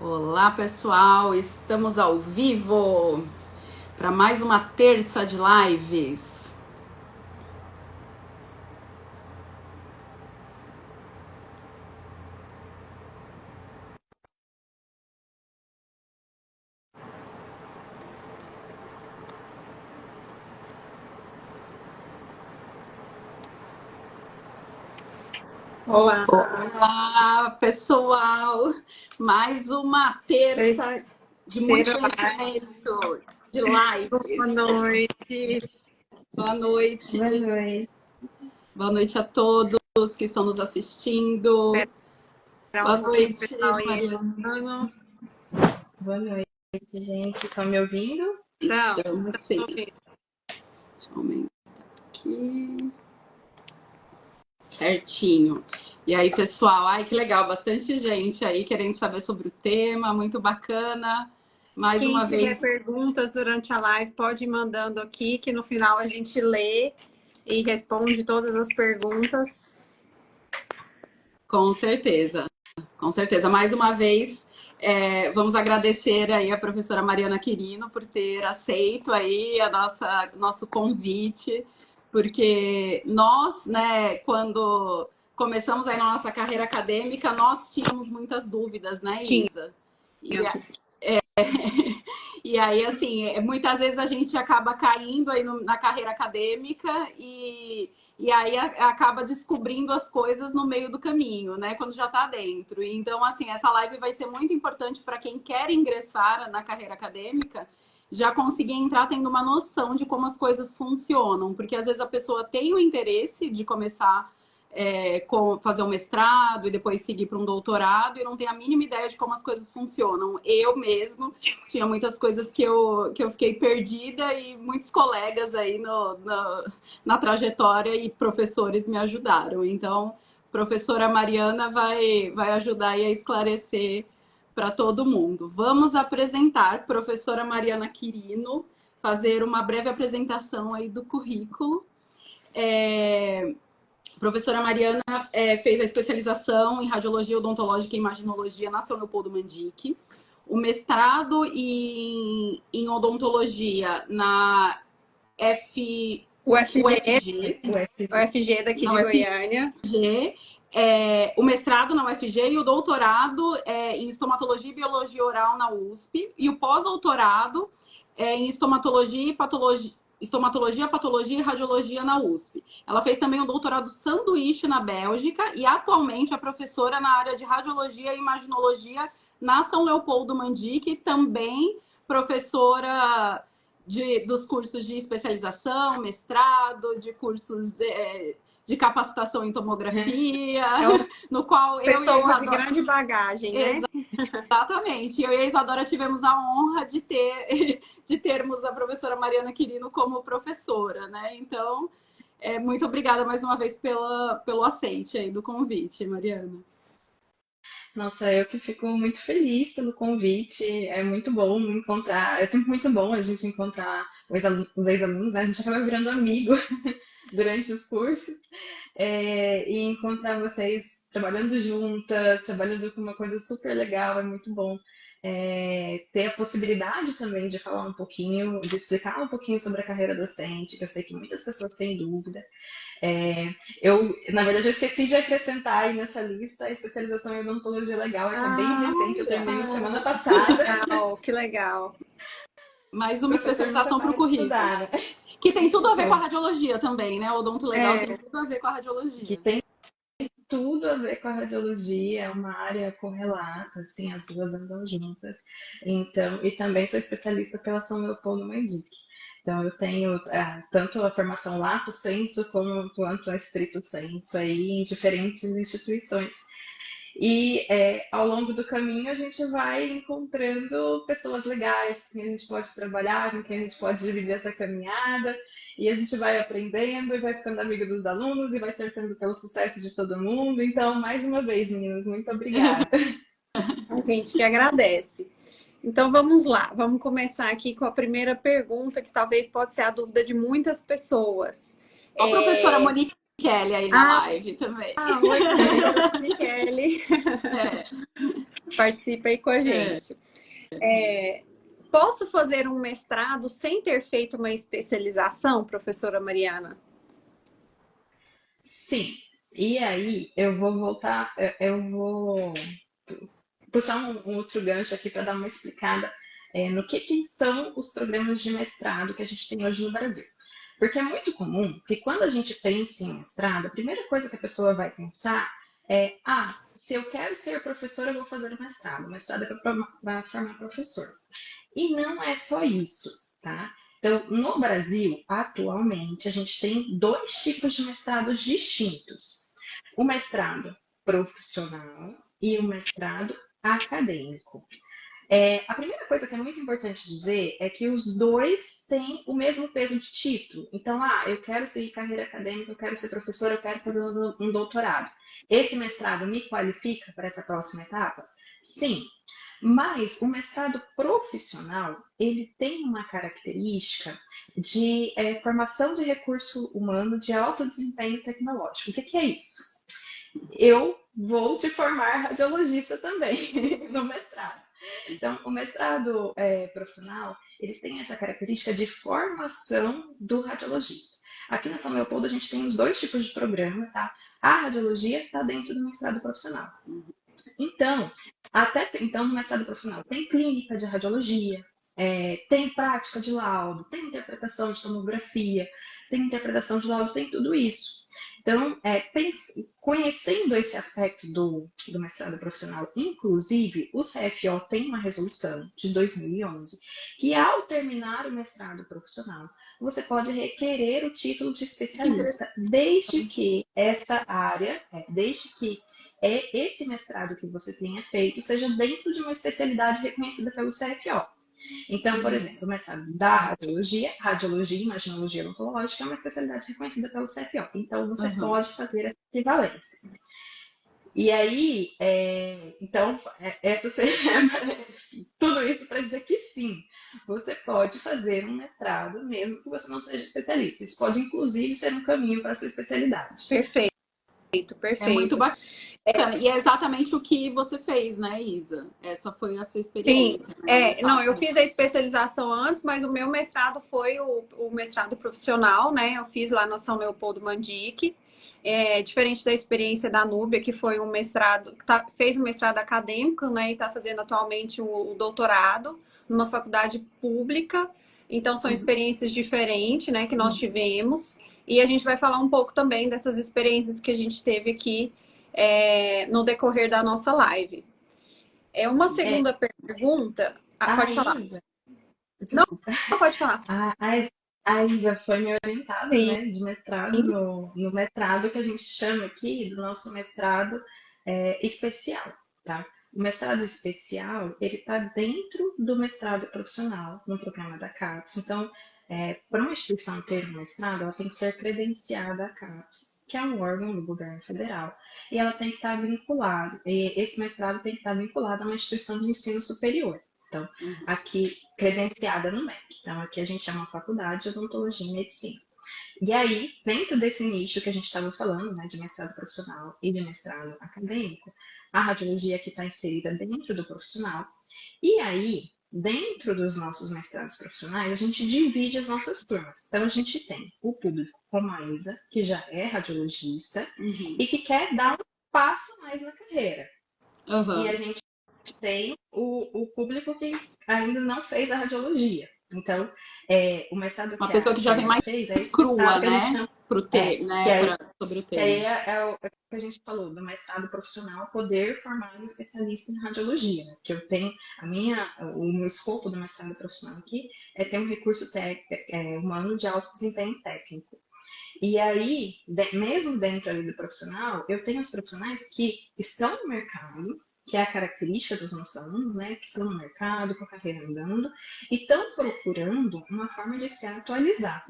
Olá, pessoal! Estamos ao vivo para mais uma terça de lives. Olá, Olá, pessoal! Mais uma terça de muito terceira live. conhecimento, de Boa lives. noite. Boa noite. Boa noite. Boa noite a todos que estão nos assistindo. Esperar Boa um pouquinho o noite, pessoal aí Mariana. entrando. Boa noite, gente. Estão me ouvindo? Então, Estamos estamos sim. ouvindo. Deixa eu aumentar aqui. Certinho. E aí, pessoal, ai que legal, bastante gente aí querendo saber sobre o tema, muito bacana. Mais Quem uma tiver vez, perguntas durante a live, pode ir mandando aqui, que no final a gente lê e responde todas as perguntas. com certeza, com certeza. Mais uma vez, vamos agradecer aí a professora Mariana Quirino por ter aceito aí nosso convite, porque nós, né, quando começamos aí na nossa carreira acadêmica, nós tínhamos muitas dúvidas, né, Tinha. Isa? E aí, assim, muitas vezes a gente acaba caindo aí na carreira acadêmica e aí acaba descobrindo as coisas no meio do caminho, né? Quando já está dentro. Então, assim, essa live vai ser muito importante para quem quer ingressar na carreira acadêmica, já conseguir entrar tendo uma noção de como as coisas funcionam. Porque às vezes a pessoa tem o interesse de começar fazer um mestrado e depois seguir para um doutorado e não tem a mínima ideia de como as coisas funcionam. Eu mesmo tinha muitas coisas que eu fiquei perdida e muitos colegas aí na trajetória e professores me ajudaram. Então, professora Mariana vai ajudar aí a esclarecer para todo mundo. Vamos apresentar professora Mariana Quirino, fazer uma breve apresentação aí do currículo. A professora Mariana fez a especialização em radiologia odontológica e imaginologia na São Leopoldo Mandic, o mestrado em odontologia na UFG, UFG. UFG daqui na de Goiânia. UFG, o mestrado na UFG e o doutorado em estomatologia e biologia oral na USP, e o pós-doutorado em estomatologia, patologia e radiologia na USP. Ela fez também um doutorado sanduíche na Bélgica e atualmente é professora na área de radiologia e imaginologia na São Leopoldo Mandic, também professora dos cursos de especialização, mestrado, de cursos de capacitação em tomografia, no qual eu e a Pessoa de Isadora... grande bagagem, né? Exatamente. Eu e a Isadora tivemos a honra de termos a professora Mariana Quirino como professora, né? Então, muito obrigada mais uma vez pelo aceite aí do convite, Mariana. Nossa, eu que fico muito feliz pelo convite. É muito bom encontrar. É sempre muito bom a gente encontrar os ex-alunos, né? A gente acaba virando amigo durante os cursos. E encontrar vocês trabalhando juntas, trabalhando com uma coisa super legal, é muito bom. Ter a possibilidade também de falar um pouquinho, de explicar um pouquinho sobre a carreira docente, que eu sei que muitas pessoas têm dúvida. Na verdade, eu esqueci de acrescentar aí nessa lista a especialização em odontologia legal, que é bem recente, eu terminei na semana passada. Legal, que legal. Mais uma Professor nunca especialização para o para de currículo. estudar, né? Que tem tudo a ver com a Então, radiologia também, né? O odonto legal tem tudo a ver com a que radiologia. tem tudo a ver com a radiologia, é uma área correlata, assim, as duas andam juntas. Então, e também sou especialista pela São Leopoldo Mandic. Então, eu tenho tanto a formação lato sensu quanto a estrito sensu aí em diferentes instituições. E ao longo do caminho a gente vai encontrando pessoas legais com quem a gente pode trabalhar, com quem a gente pode dividir essa caminhada. E a gente vai aprendendo e vai ficando amigo dos alunos e vai torcendo pelo sucesso de todo mundo. Então, mais uma vez, meninos, muito obrigada. A gente que agradece. Então vamos lá, vamos começar aqui com a primeira pergunta, que talvez pode ser a dúvida de muitas pessoas. Ó, a professora Monique Kelly aí na live também. Oi, professora Michele. Participa aí com a É. gente. Posso fazer um mestrado sem ter feito uma especialização, professora Mariana? Sim. E aí, eu vou voltar, eu vou puxar um outro gancho aqui para dar uma explicada no que são os programas de mestrado que a gente tem hoje no Brasil. Porque é muito comum que quando a gente pensa em mestrado, a primeira coisa que a pessoa vai pensar é: se eu quero ser professora, eu vou fazer o mestrado. O mestrado é para formar professor. E não é só isso, tá? Então, no Brasil, atualmente, a gente tem dois tipos de mestrados distintos: o mestrado profissional e o mestrado acadêmico. A primeira coisa que é muito importante dizer é que os dois têm o mesmo peso de título. Então, eu quero seguir carreira acadêmica, eu quero ser professora, eu quero fazer um doutorado. Esse mestrado me qualifica para essa próxima etapa? Sim. Mas o mestrado profissional, ele tem uma característica de formação de recurso humano de alto desempenho tecnológico. O que é isso? Eu vou te formar radiologista também no mestrado. Então, o mestrado profissional, ele tem essa característica de formação do radiologista. Aqui na São Leopoldo, a gente tem os dois tipos de programa, tá? A radiologia está dentro do mestrado profissional. Então, no mestrado profissional tem clínica de radiologia, tem prática de laudo, tem interpretação de tomografia, tem interpretação de laudo, tem tudo isso. Então, conhecendo esse aspecto do mestrado profissional, inclusive o CFO tem uma resolução de 2011 que, ao terminar o mestrado profissional, você pode requerer o título de especialista, desde que essa área, desde que esse mestrado que você tenha feito seja dentro de uma especialidade reconhecida pelo CFO. Então, por exemplo, o mestrado da radiologia e imaginologia odontológica é uma especialidade reconhecida pelo CFO. Então, você pode fazer essa equivalência. E aí, essa seria tudo isso para dizer que sim, você pode fazer um mestrado mesmo que você não seja especialista. Isso pode, inclusive, ser um caminho para a sua especialidade. Perfeito, É muito perfeito. bacana. E é exatamente o que você fez, né, Isa? Essa foi a sua Sim, experiência, né? não, eu fiz a especialização antes, mas o meu mestrado foi o mestrado profissional, né? Eu fiz lá na São Leopoldo Mandique. Diferente da experiência da Núbia, que foi um mestrado, fez um mestrado acadêmico, né? E está fazendo atualmente o doutorado numa faculdade pública. Então, são experiências diferentes, né? Que nós tivemos. E a gente vai falar um pouco também dessas experiências que a gente teve aqui no decorrer da nossa live. Uma segunda pergunta. Pode falar. Isa, Não, desculpa. pode falar. A Isa foi minha orientada, Sim. né, de mestrado no mestrado que a gente chama aqui do nosso mestrado especial, tá? O mestrado especial, ele está dentro do mestrado profissional, no programa da CAPES. Então, para uma instituição ter um mestrado, ela tem que ser credenciada à CAPES, que é um órgão do governo federal, e ela tem que estar vinculada, esse mestrado tem que estar vinculado a uma instituição de ensino superior. Então, aqui, credenciada no MEC. Então, aqui a gente chama faculdade de odontologia e medicina. E aí, dentro desse nicho que a gente estava falando, né, de mestrado profissional e de mestrado acadêmico, a radiologia aqui está inserida dentro do profissional. E aí, dentro dos nossos mestrados profissionais, a gente divide as nossas turmas. Então, a gente tem o público como a Isa, que já é radiologista e que quer dar um passo mais na carreira. E a gente tem o público que ainda não fez a radiologia. Então, o mestrado Uma pessoa que já vem mais fez crua, né? chama, Sobre o que aí tema. é o que a gente falou, do mestrado profissional poder formar um especialista em radiologia. Né? Que eu tenho, o meu escopo do mestrado profissional aqui é ter um recurso humano de alto desempenho técnico. E aí, mesmo dentro ali do profissional, eu tenho os profissionais que estão no mercado, que é a característica dos nossos alunos, né, que estão no mercado, com a carreira andando, e estão procurando uma forma de se atualizar,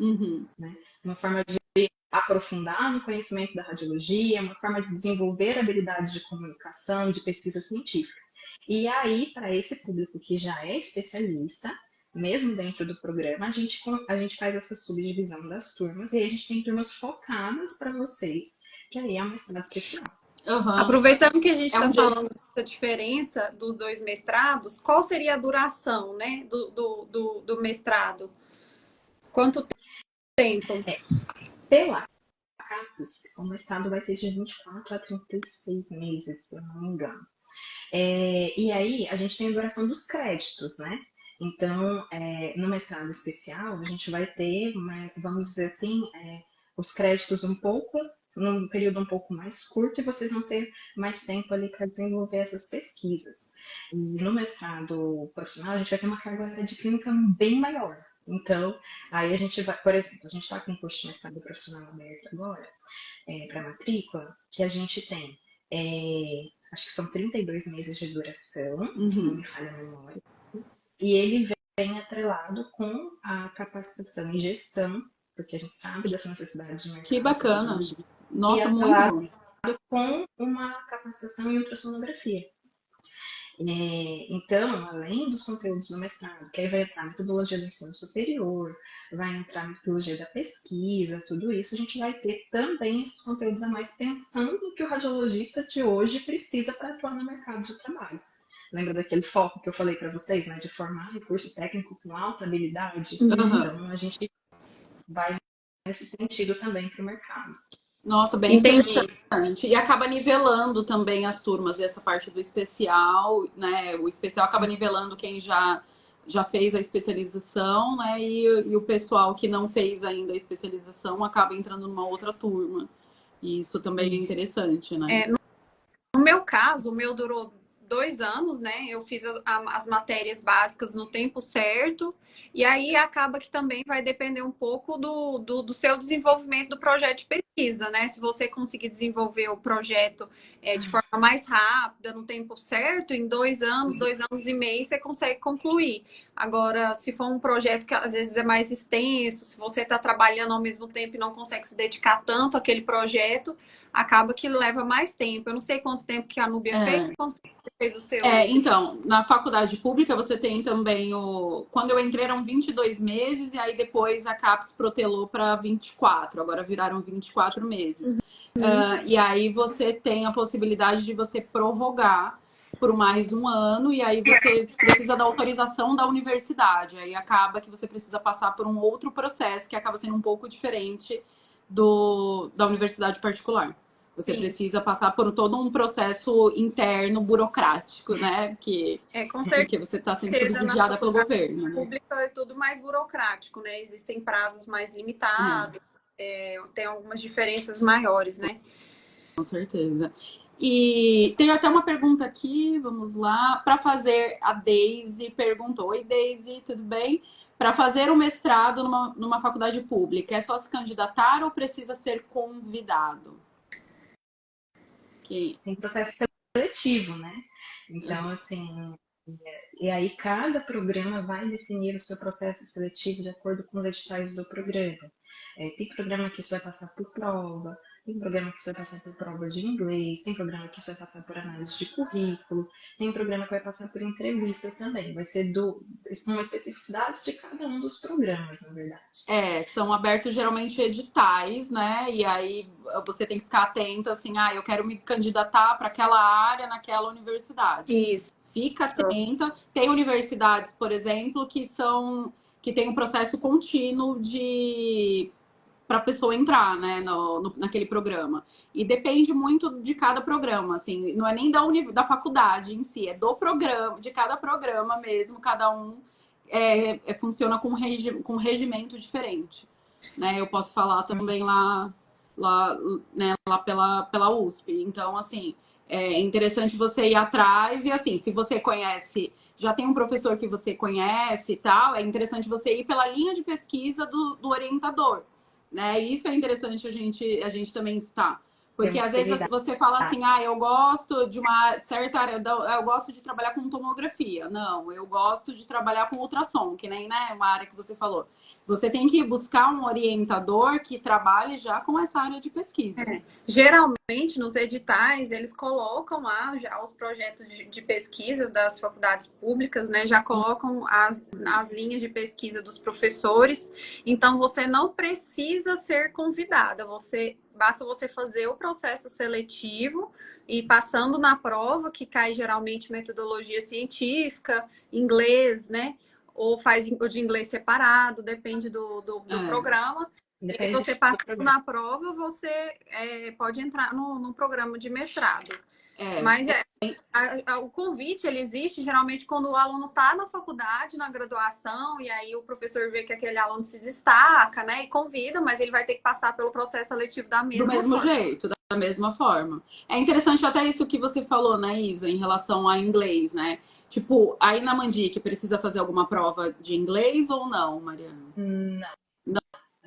né? Uma forma de aprofundar no conhecimento da radiologia, uma forma de desenvolver habilidades de comunicação, de pesquisa científica. E aí, para esse público que já é especialista, mesmo dentro do programa, a gente faz essa subdivisão das turmas, e aí a gente tem turmas focadas para vocês, que aí é um mestrado especial. Aproveitando que a gente está falando essa diferença dos dois mestrados, qual seria a duração, né, do mestrado? Quanto tempo? Pela CAPES, o mestrado vai ter de 24 a 36 meses, se eu não me engano. E aí, a gente tem a duração dos créditos, né? Então, no mestrado especial, a gente vai ter, vamos dizer assim, os créditos num período um pouco mais curto, e vocês vão ter mais tempo ali para desenvolver essas pesquisas. E no mestrado profissional, a gente vai ter uma carga horária de clínica bem maior. Então, aí a gente vai, por exemplo, a gente está com um curso de mestrado profissional aberto agora, para matrícula, que a gente tem, acho que são 32 meses de duração, se não me falha a memória, e ele vem atrelado com a capacitação em gestão, porque a gente sabe dessa necessidade de Que mercado de bacana. radiologia, e Nossa, muito atrelado bom. com uma capacitação em ultrassonografia. Então, além dos conteúdos do mestrado, que aí vai entrar a metodologia do ensino superior, vai entrar a metodologia da pesquisa, tudo isso, a gente vai ter também esses conteúdos a mais, pensando no que o radiologista de hoje precisa para atuar no mercado de trabalho. Lembra daquele foco que eu falei para vocês, né, de formar recurso técnico com alta habilidade? Então, a gente vai nesse sentido também para o mercado. Nossa, bem Entendi. interessante. E acaba nivelando também as turmas dessa parte do especial, né? O especial acaba nivelando quem já fez a especialização, né? E o pessoal que não fez ainda a especialização acaba entrando numa outra turma. E isso também é interessante, né? No meu caso, o meu durou 2 anos, né? Eu fiz as matérias básicas no tempo certo, e aí acaba que também vai depender um pouco do seu desenvolvimento do projeto de pesquisa, né? Se você conseguir desenvolver o projeto de forma mais rápida, no tempo certo, em 2 anos, 2 anos e meio, você consegue concluir. Agora, se for um projeto que às vezes é mais extenso, se você está trabalhando ao mesmo tempo e não consegue se dedicar tanto àquele projeto, acaba que leva mais tempo. Eu não sei quanto tempo que a Núbia fez, quanto tempo você fez o seu. Então, na faculdade pública você tem também Quando eu entrei eram 22 meses e aí depois a CAPES protelou para 24, agora viraram 24 meses. E aí você tem a possibilidade de você prorrogar por mais um ano e aí você precisa da autorização da universidade. Aí acaba que você precisa passar por um outro processo que acaba sendo um pouco diferente da universidade particular. Você precisa passar por todo um processo interno burocrático, né? Porque você está sendo subsidiada pelo governo. Né? Pública é tudo mais burocrático, né? Existem prazos mais limitados, tem algumas diferenças maiores, né? Com certeza. E tem até uma pergunta aqui, vamos lá. Para fazer, a Daisy perguntou: Oi, Daisy, tudo bem? Para fazer o mestrado numa faculdade pública, é só se candidatar ou precisa ser convidado? Tem processo seletivo, né? Então, assim, e aí cada programa vai definir o seu processo seletivo de acordo com os editais do programa. Tem programa que isso vai passar por prova, tem programa que isso vai passar por prova de inglês, tem programa que isso vai passar por análise de currículo, tem programa que vai passar por entrevista também. Vai ser uma especificidade de cada um dos programas, na verdade. São abertos geralmente editais, né? E aí você tem que ficar atento, assim, eu quero me candidatar para aquela área naquela universidade. Isso. Fica atenta. Tem universidades, por exemplo, que tem um processo contínuo para a pessoa entrar, né, naquele programa. E depende muito de cada programa, assim, não é nem da faculdade em si, é do programa, de cada programa mesmo, cada um funciona com um regimento diferente. Né? Eu posso falar também lá pela USP. Então, assim, é interessante você ir atrás e, assim, se você conhece, já tem um professor que você conhece e tal, é interessante você ir pela linha de pesquisa do orientador, né? E isso é interessante a gente também estar. Porque às vezes você fala assim, eu gosto de uma certa área, eu gosto de trabalhar com tomografia. Não, eu gosto de trabalhar com ultrassom, que nem, né, uma área que você falou. Você tem que buscar um orientador que trabalhe já com essa área de pesquisa. Geralmente, nos editais, eles colocam lá já os projetos de pesquisa das faculdades públicas, né? Já colocam as linhas de pesquisa dos professores. Então, você não precisa ser convidada. Basta você fazer o processo seletivo e passando na prova, que cai geralmente metodologia científica, inglês, né? Ou faz o de inglês separado, depende do programa. E aí você passando na prova, você pode entrar no programa de mestrado. Mas o convite, ele existe geralmente quando o aluno está na faculdade, na graduação, e aí o professor vê que aquele aluno se destaca, né? E convida, mas ele vai ter que passar pelo processo seletivo da mesma forma. Do mesmo jeito, da mesma forma. É interessante até isso que você falou, né, Isa, em relação a inglês, né? Tipo, aí na Mandic precisa fazer alguma prova de inglês ou não, Mariana?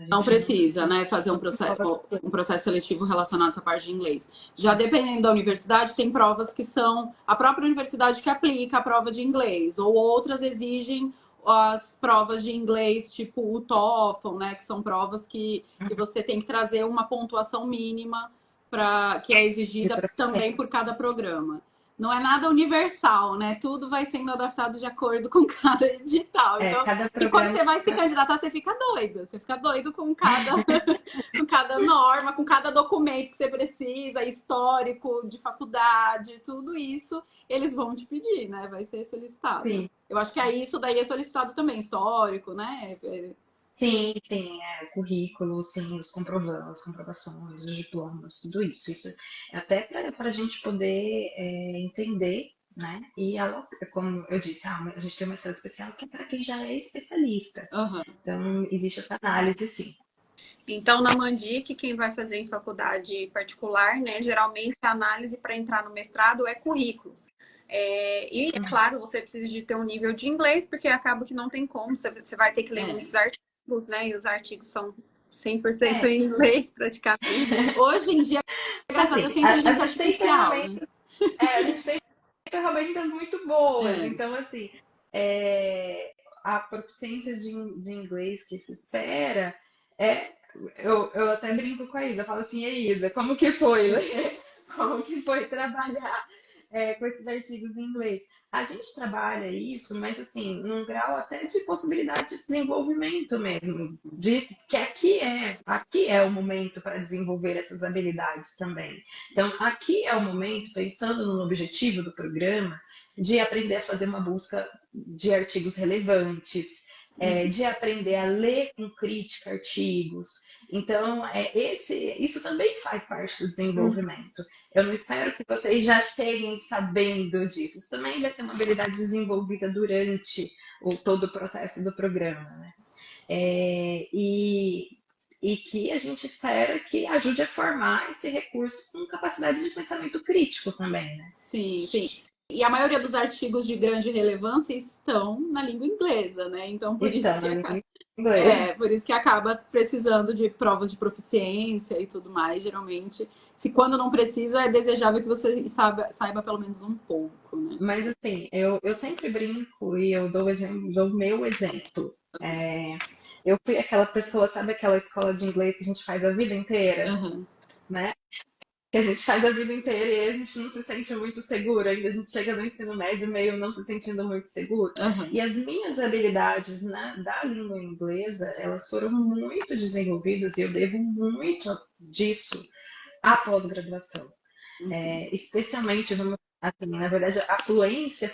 Não precisa, né, fazer um processo seletivo relacionado a essa parte de inglês. Já dependendo da universidade, tem provas que são a própria universidade que aplica a prova de inglês, ou outras exigem as provas de inglês, tipo o TOEFL, né, que são provas que você tem que trazer uma pontuação mínima que é exigida também por cada programa. Não é nada universal, né? Tudo vai sendo adaptado de acordo com cada edital. Então, e quando você vai se candidatar, você fica doido. Você fica doido com cada norma, com cada documento que você precisa, histórico, de faculdade, tudo isso, eles vão te pedir, né? Vai ser solicitado. Sim. Eu acho que isso daí é solicitado também, histórico, né? Sim, currículo, sim, os comprovantes, as comprovações, os diplomas, tudo isso. Isso é até para a gente poder entender, né? E como eu disse, a gente tem uma mestrado especial que é para quem já é especialista. Então, existe essa análise, sim. Então, na Mandic, quem vai fazer em faculdade particular, né? Geralmente a análise para entrar no mestrado é currículo. E é claro, você precisa de ter um nível de inglês, porque acaba que não tem como, você vai ter que ler muitos artigos, né? E os artigos são 100% em inglês, praticamente. Hoje em dia, graças a Deus, tem inteligência artificial, né? A gente tem ferramentas muito boas. Então, assim, a proficiência de inglês que se espera eu até brinco com a Isa, falo assim, Isa, como que foi? Como que foi trabalhar com esses artigos em inglês? A gente trabalha isso, mas assim, num grau até de possibilidade de desenvolvimento mesmo, que aqui é o momento para desenvolver essas habilidades também. Então, aqui é o momento, pensando no objetivo do programa, de aprender a fazer uma busca de artigos relevantes, de aprender a ler com crítica artigos. Então, isso também faz parte do desenvolvimento. Eu não espero que vocês já cheguem sabendo disso. Isso também vai ser uma habilidade desenvolvida durante todo o processo do programa, né? E que a gente espera que ajude a formar esse recurso com capacidade de pensamento crítico também, né? Sim, sim. E a maioria dos artigos de grande relevância estão na língua inglesa, né? Então, por isso que acaba precisando de provas de proficiência e tudo mais, geralmente. Quando não precisa, é desejável que você saiba pelo menos um pouco, né? Mas assim, eu sempre brinco e eu dou o meu exemplo. Eu fui aquela pessoa, sabe aquela escola de inglês que a gente faz a vida inteira? Né? Que a gente faz a vida inteira e a gente não se sente muito seguro, ainda a gente chega no ensino médio meio não se sentindo muito seguro. E as minhas habilidades da língua inglesa, elas foram muito desenvolvidas e eu devo muito disso à pós-graduação. Especialmente, assim, na verdade, a fluência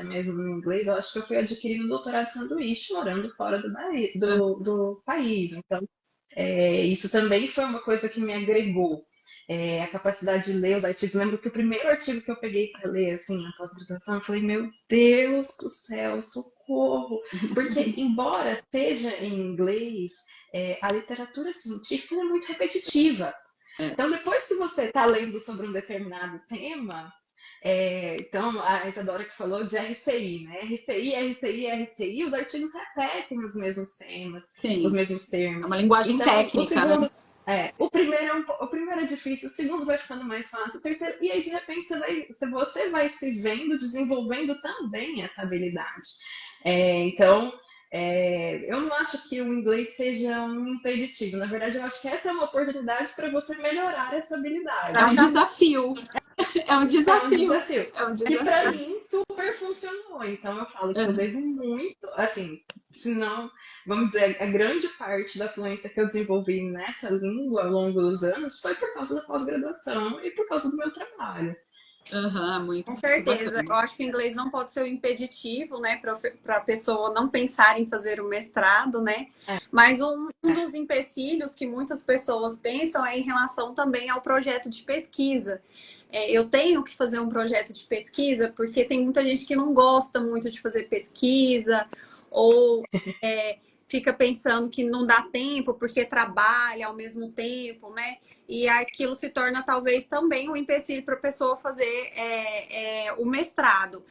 mesmo no inglês, eu acho que eu fui adquirindo um doutorado de sanduíche morando fora do país. Então, isso também foi uma coisa que me agregou. A capacidade de ler os artigos. Lembro que o primeiro artigo que eu peguei para ler, assim, na pós-graduação, eu falei, meu Deus do céu, socorro! Porque, embora seja em inglês, a literatura científica é muito repetitiva. Então, depois que você está lendo sobre um determinado tema, então, a Isadora que falou de RCI, né? RCI, os artigos repetem os mesmos temas, os mesmos termos. É uma linguagem técnica, né? O primeiro é difícil, o segundo vai ficando mais fácil, o terceiro, e aí de repente você vai se vendo desenvolvendo também essa habilidade. Então, Eu não acho que o inglês seja um impeditivo. Na verdade, eu acho que essa é uma oportunidade para você melhorar essa É habilidade. um desafio. É um É um desafio. desafio. É um Que para desafio. mim super funcionou. Então eu falo que eu Aham. devo muito, assim, se não, vamos dizer, a grande parte da fluência que eu desenvolvi nessa língua ao longo dos anos foi por causa da pós-graduação e por causa do meu trabalho. Aham, Com muito certeza. bacana. Eu acho que o inglês não pode ser um impeditivo, né, para a pessoa não pensar em fazer o mestrado, né? É, Mas um dos empecilhos que muitas pessoas pensam é em relação também ao projeto de pesquisa. Eu tenho que fazer um projeto de pesquisa porque tem muita gente que não gosta muito de fazer pesquisa ou fica pensando que não dá tempo porque trabalha ao mesmo tempo, né? E aquilo se torna talvez também um empecilho para a pessoa fazer o mestrado.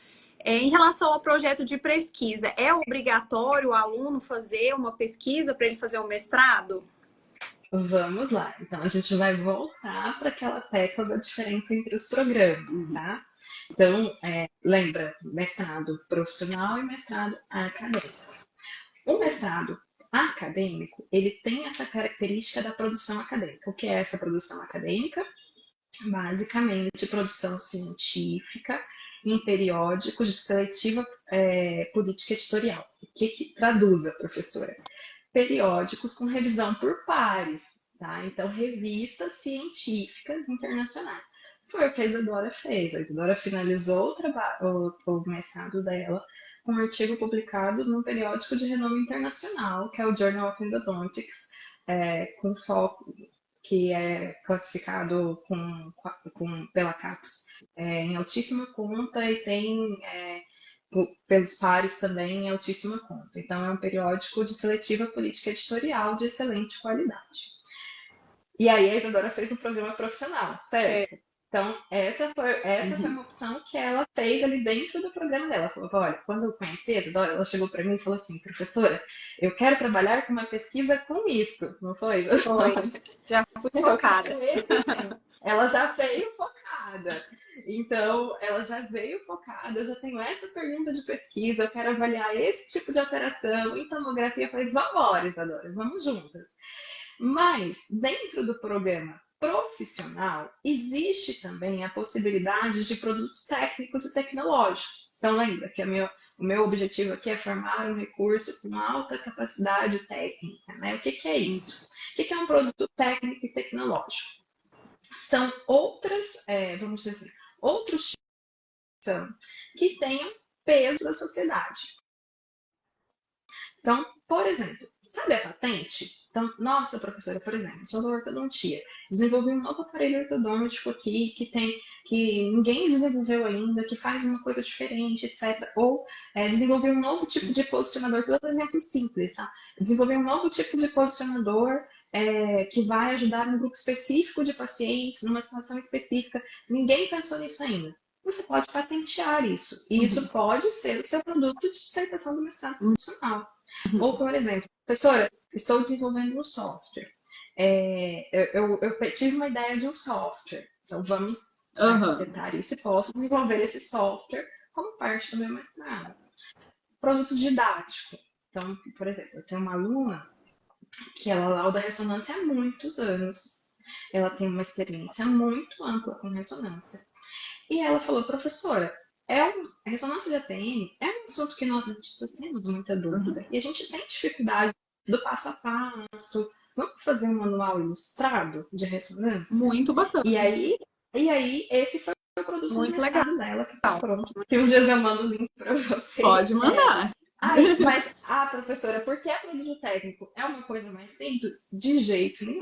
Em relação ao projeto de pesquisa, é obrigatório o aluno fazer uma pesquisa para ele fazer o mestrado? vamos lá. Então a gente vai voltar para aquela tecla da diferença entre os programas, Uhum. tá? Então, lembra, mestrado profissional e mestrado acadêmico. O mestrado acadêmico, ele tem essa característica da produção acadêmica. O que é essa produção acadêmica? Basicamente, produção científica em periódicos de seletiva política editorial. O que traduza, professora? Periódicos com revisão por pares, tá? Então, revistas científicas internacionais. Foi o que a Isadora fez. A Isadora finalizou o mestrado dela com um artigo publicado num periódico de renome internacional, que é o Journal of Endodontics, com foco que é classificado pela CAPES em altíssima conta e tem pelos pares também em altíssima conta. Então, é um periódico de seletiva política editorial de excelente qualidade. E aí a Isadora fez um programa profissional, certo? Então, essa foi Uhum. uma opção que ela fez ali dentro do programa dela. Ela falou, olha, quando eu conheci a Isadora, ela chegou para mim e falou assim, professora, eu quero trabalhar com uma pesquisa com isso, não foi? Foi. Já fui Eu quero focada. esse tema. Ela já veio focada. Então, ela já veio focada, eu já tenho essa pergunta de pesquisa, eu quero avaliar esse tipo de alteração em tomografia. Eu falei, vamos embora, Isadora, vamos juntas. Mas, dentro do programa profissional, existe também a possibilidade de produtos técnicos e tecnológicos. Então, lembra que o meu objetivo aqui é formar um recurso com alta capacidade técnica, né? O que é isso? O que é um produto técnico e tecnológico? São vamos dizer assim, outros tipos que tenham peso da sociedade. Então, por exemplo, sabe a patente? Então, nossa, professora, por exemplo, sou da ortodontia. Desenvolvi um novo aparelho ortodôntico aqui que ninguém desenvolveu ainda, que faz uma coisa diferente, etc. Ou desenvolvi um novo tipo de posicionador, pelo exemplo simples, tá? Desenvolvi um novo tipo de posicionador que vai ajudar um grupo específico de pacientes, numa situação específica. Ninguém pensou nisso ainda. Você pode patentear isso. E isso Uhum. pode ser o seu produto de dissertação do mestrado Uhum. profissional. Ou, por exemplo, professora, estou desenvolvendo um software. Eu tive uma ideia de um software. Então, vamos Aham. tentar isso e posso desenvolver esse software como parte do meu mestrado. Produto didático. Então, por exemplo, eu tenho uma aluna que ela lauda ressonância há muitos anos. Ela tem uma experiência muito ampla com ressonância. E ela falou, professora, a ressonância de ATM é um assunto que nós dentistas temos muita Uhum. dúvida. E a gente tem dificuldade do passo a passo. Vamos fazer um manual ilustrado de ressonância? Muito bacana. E aí, esse foi o produto de Muito legal. mestrado dela que está pronto. Que uns dias eu mando o link para vocês. Pode mandar. Mas, professora, por que produto técnico? É uma coisa mais simples? De jeito nenhum.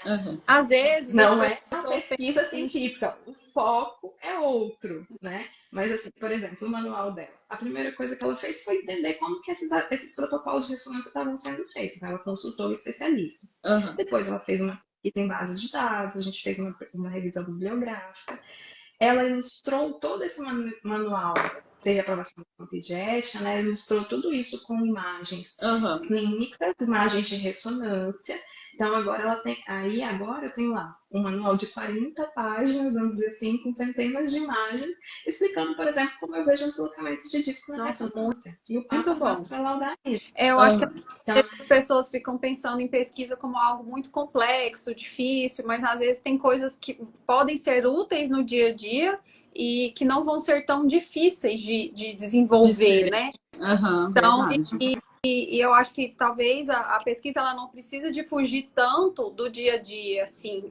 Uhum. Às vezes as Não é a pessoas pesquisa pensam, científica, o foco é outro, né? Mas, assim, por exemplo, o manual dela, a primeira coisa que ela fez foi entender como que esses protocolos de ressonância estavam sendo feitos. Então, ela consultou especialistas. Uhum. Depois, ela fez uma pesquisa em base de dados, a gente fez uma revisão bibliográfica. Ela ilustrou todo esse manual, teve aprovação do Comitê de Ética, né? Ilustrou tudo isso com imagens Uhum. clínicas, imagens de ressonância, Então agora ela tem, aí agora eu tenho lá um manual de 40 páginas, vamos dizer assim, com centenas de imagens, explicando, por exemplo, como eu vejo um deslocamento de disco na Nossa, ressonância e o passo muito a passo bom. para laudar isso. Eu acho que Então, as pessoas ficam pensando em pesquisa como algo muito complexo, difícil, mas às vezes tem coisas que podem ser úteis no dia a dia e que não vão ser tão difíceis de desenvolver, né? Então, Verdade. e eu acho que talvez a pesquisa ela não precisa de fugir tanto do dia a dia, assim,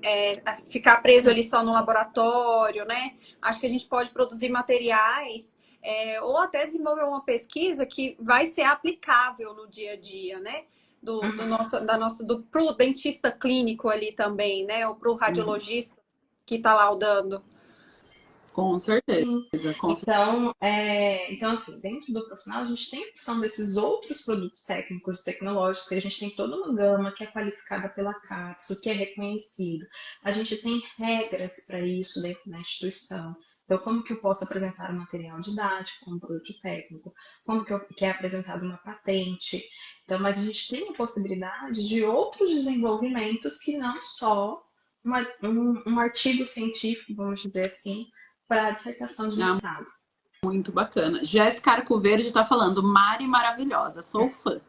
ficar preso ali só no laboratório, né? Acho que a gente pode produzir materiais, ou até desenvolver uma pesquisa que vai ser aplicável no dia a dia, né? Pro dentista clínico ali também, né? Ou pro radiologista que está laudando. Com certeza, sim. com certeza. Então, assim, dentro do profissional, a gente tem a opção desses outros produtos técnicos e tecnológicos, que a gente tem toda uma gama que é qualificada pela CAPES, que é reconhecido. A gente tem regras para isso dentro da instituição. Então, como que eu posso apresentar um material didático como produto técnico? Como que é apresentado uma patente? Então, mas a gente tem a possibilidade de outros desenvolvimentos que não só um artigo científico, vamos dizer assim, para a dissertação de Ah, mestrado. muito bacana. Jéssica Arcoverde está falando, Mari maravilhosa, sou fã.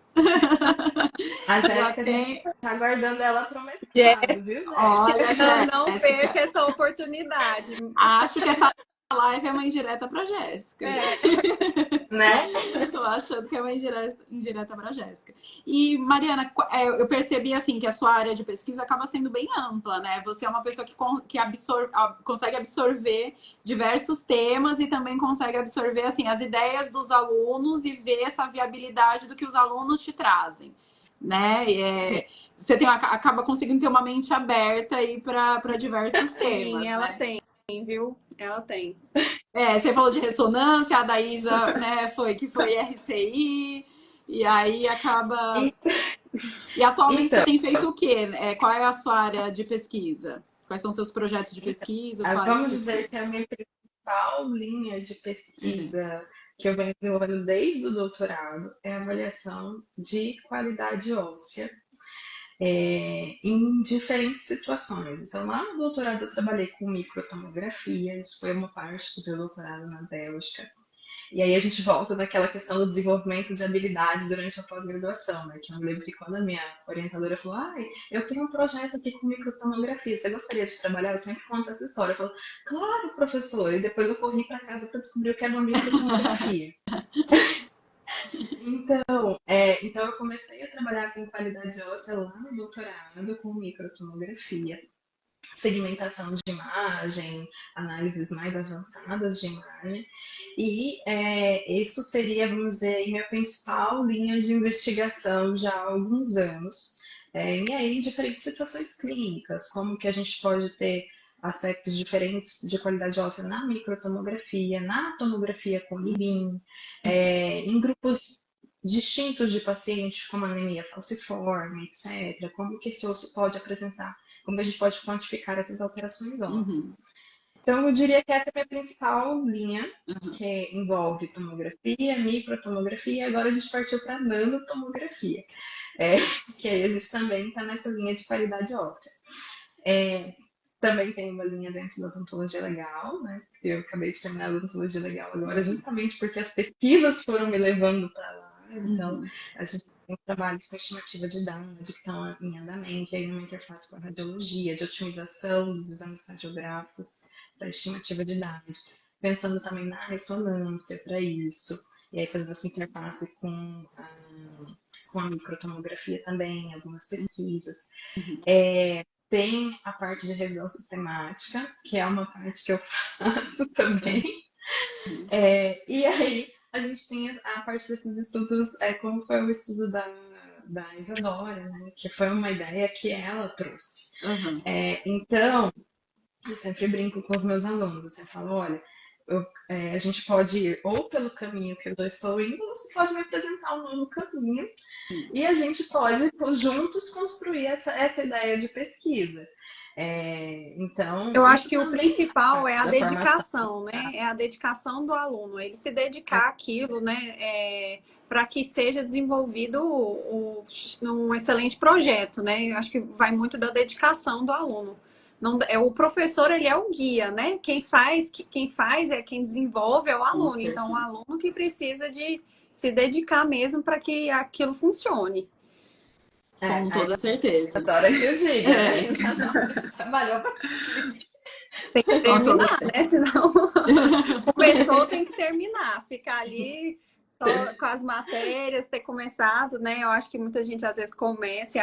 A Já Jéssica, a gente tem. está aguardando ela para o mestrado, Jéssica, viu, Jéssica? Olha, não perca Jéssica, essa oportunidade. acho que essa live é uma indireta para Jéssica. É. Né? Tô achando que é uma indireta para Jéssica. E, Mariana, eu percebi assim que a sua área de pesquisa acaba sendo bem ampla, né? Você é uma pessoa que consegue absorver diversos temas e também consegue absorver assim as ideias dos alunos e ver essa viabilidade do que os alunos te trazem, né? Você acaba conseguindo ter uma mente aberta aí para diversos Sim, temas, ela né? tem, viu? Ela tem. Você falou de ressonância, a Daísa, né, foi RCI, e aí acaba. E atualmente você Então, tem feito o quê? Qual é a sua área de pesquisa? Quais são os seus projetos de então, pesquisa, sua área de vamos dizer pesquisa? que a minha principal linha de pesquisa que eu venho desenvolvendo desde o doutorado é a avaliação de qualidade óssea em diferentes situações. Então, lá no doutorado eu trabalhei com microtomografia, isso foi uma parte do meu doutorado na Bélgica. E aí a gente volta naquela questão do desenvolvimento de habilidades durante a pós-graduação, né? Que eu me lembro que quando a minha orientadora falou, eu tenho um projeto aqui com microtomografia, você gostaria de trabalhar? Eu sempre conto essa história. Eu falo, claro, professor. E depois eu corri para casa para descobrir o que era uma microtomografia. Então eu comecei a trabalhar com qualidade óssea lá no doutorado, com microtomografia, segmentação de imagem, análises mais avançadas de imagem. E isso seria, vamos dizer, minha principal linha de investigação já há alguns anos. E aí, diferentes situações clínicas, como que a gente pode ter aspectos diferentes de qualidade óssea na microtomografia, na tomografia com IBIM, em grupos distintos de pacientes, como anemia falciforme, etc. Como que esse osso pode apresentar, como que a gente pode quantificar essas alterações ósseas. Então, eu diria que essa é a minha principal linha, que envolve tomografia, microtomografia, e agora a gente partiu para nanotomografia, que aí a gente também está nessa linha de qualidade óssea. Também tem uma linha dentro da odontologia legal, né? Eu acabei de terminar a odontologia legal agora, justamente porque as pesquisas foram me levando para lá. Então, a gente tem trabalhos com estimativa de dados que estão em andamento, e aí uma interface com a radiologia, de otimização dos exames radiográficos para estimativa de dados, pensando também na ressonância para isso, e aí fazendo essa interface com a microtomografia também, algumas pesquisas. Tem a parte de revisão sistemática, que é uma parte que eu faço também. E aí a gente tem a parte desses estudos, como foi o estudo da Isadora, né, que foi uma ideia que ela trouxe. Então, eu sempre brinco com os meus alunos, eu sempre falo, olha, a gente pode ir ou pelo caminho que eu estou indo, ou você pode me apresentar um novo caminho, e a gente pode juntos construir essa ideia de pesquisa. Então, Eu acho isso que o também faz principal é parte a da formação. dedicação, né? É a dedicação do aluno, ele se dedicar àquilo, né? Para que seja desenvolvido um excelente projeto, né? Eu acho que vai muito da dedicação do aluno. Não, o professor, ele é o guia, né? Quem faz é quem desenvolve é o Com aluno. Então, o certeza. aluno que precisa de se dedicar mesmo para que aquilo funcione. Com A toda certeza. Isadora que eu diga, né? A É, Isadora trabalhou bastante. Tem que com toda terminar, né? Senão começou, tem que terminar. Ficar ali só com as matérias, ter começado, né? Eu acho que muita gente às vezes começa e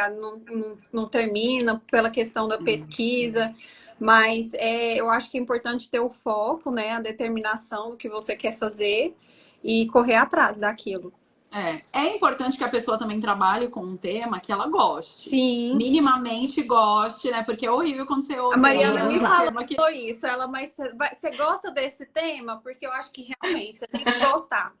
não termina pela questão da pesquisa. Mas eu acho que é importante ter o foco, né? A determinação do que você quer fazer e correr atrás daquilo. é importante que a pessoa também trabalhe com um tema que ela goste. Sim. Minimamente goste, né? Porque é horrível quando você A ouve aí Mariana Vamos me um lá. falou tema que isso. Ela, mas você gosta desse tema? Porque eu acho que realmente você tem que gostar.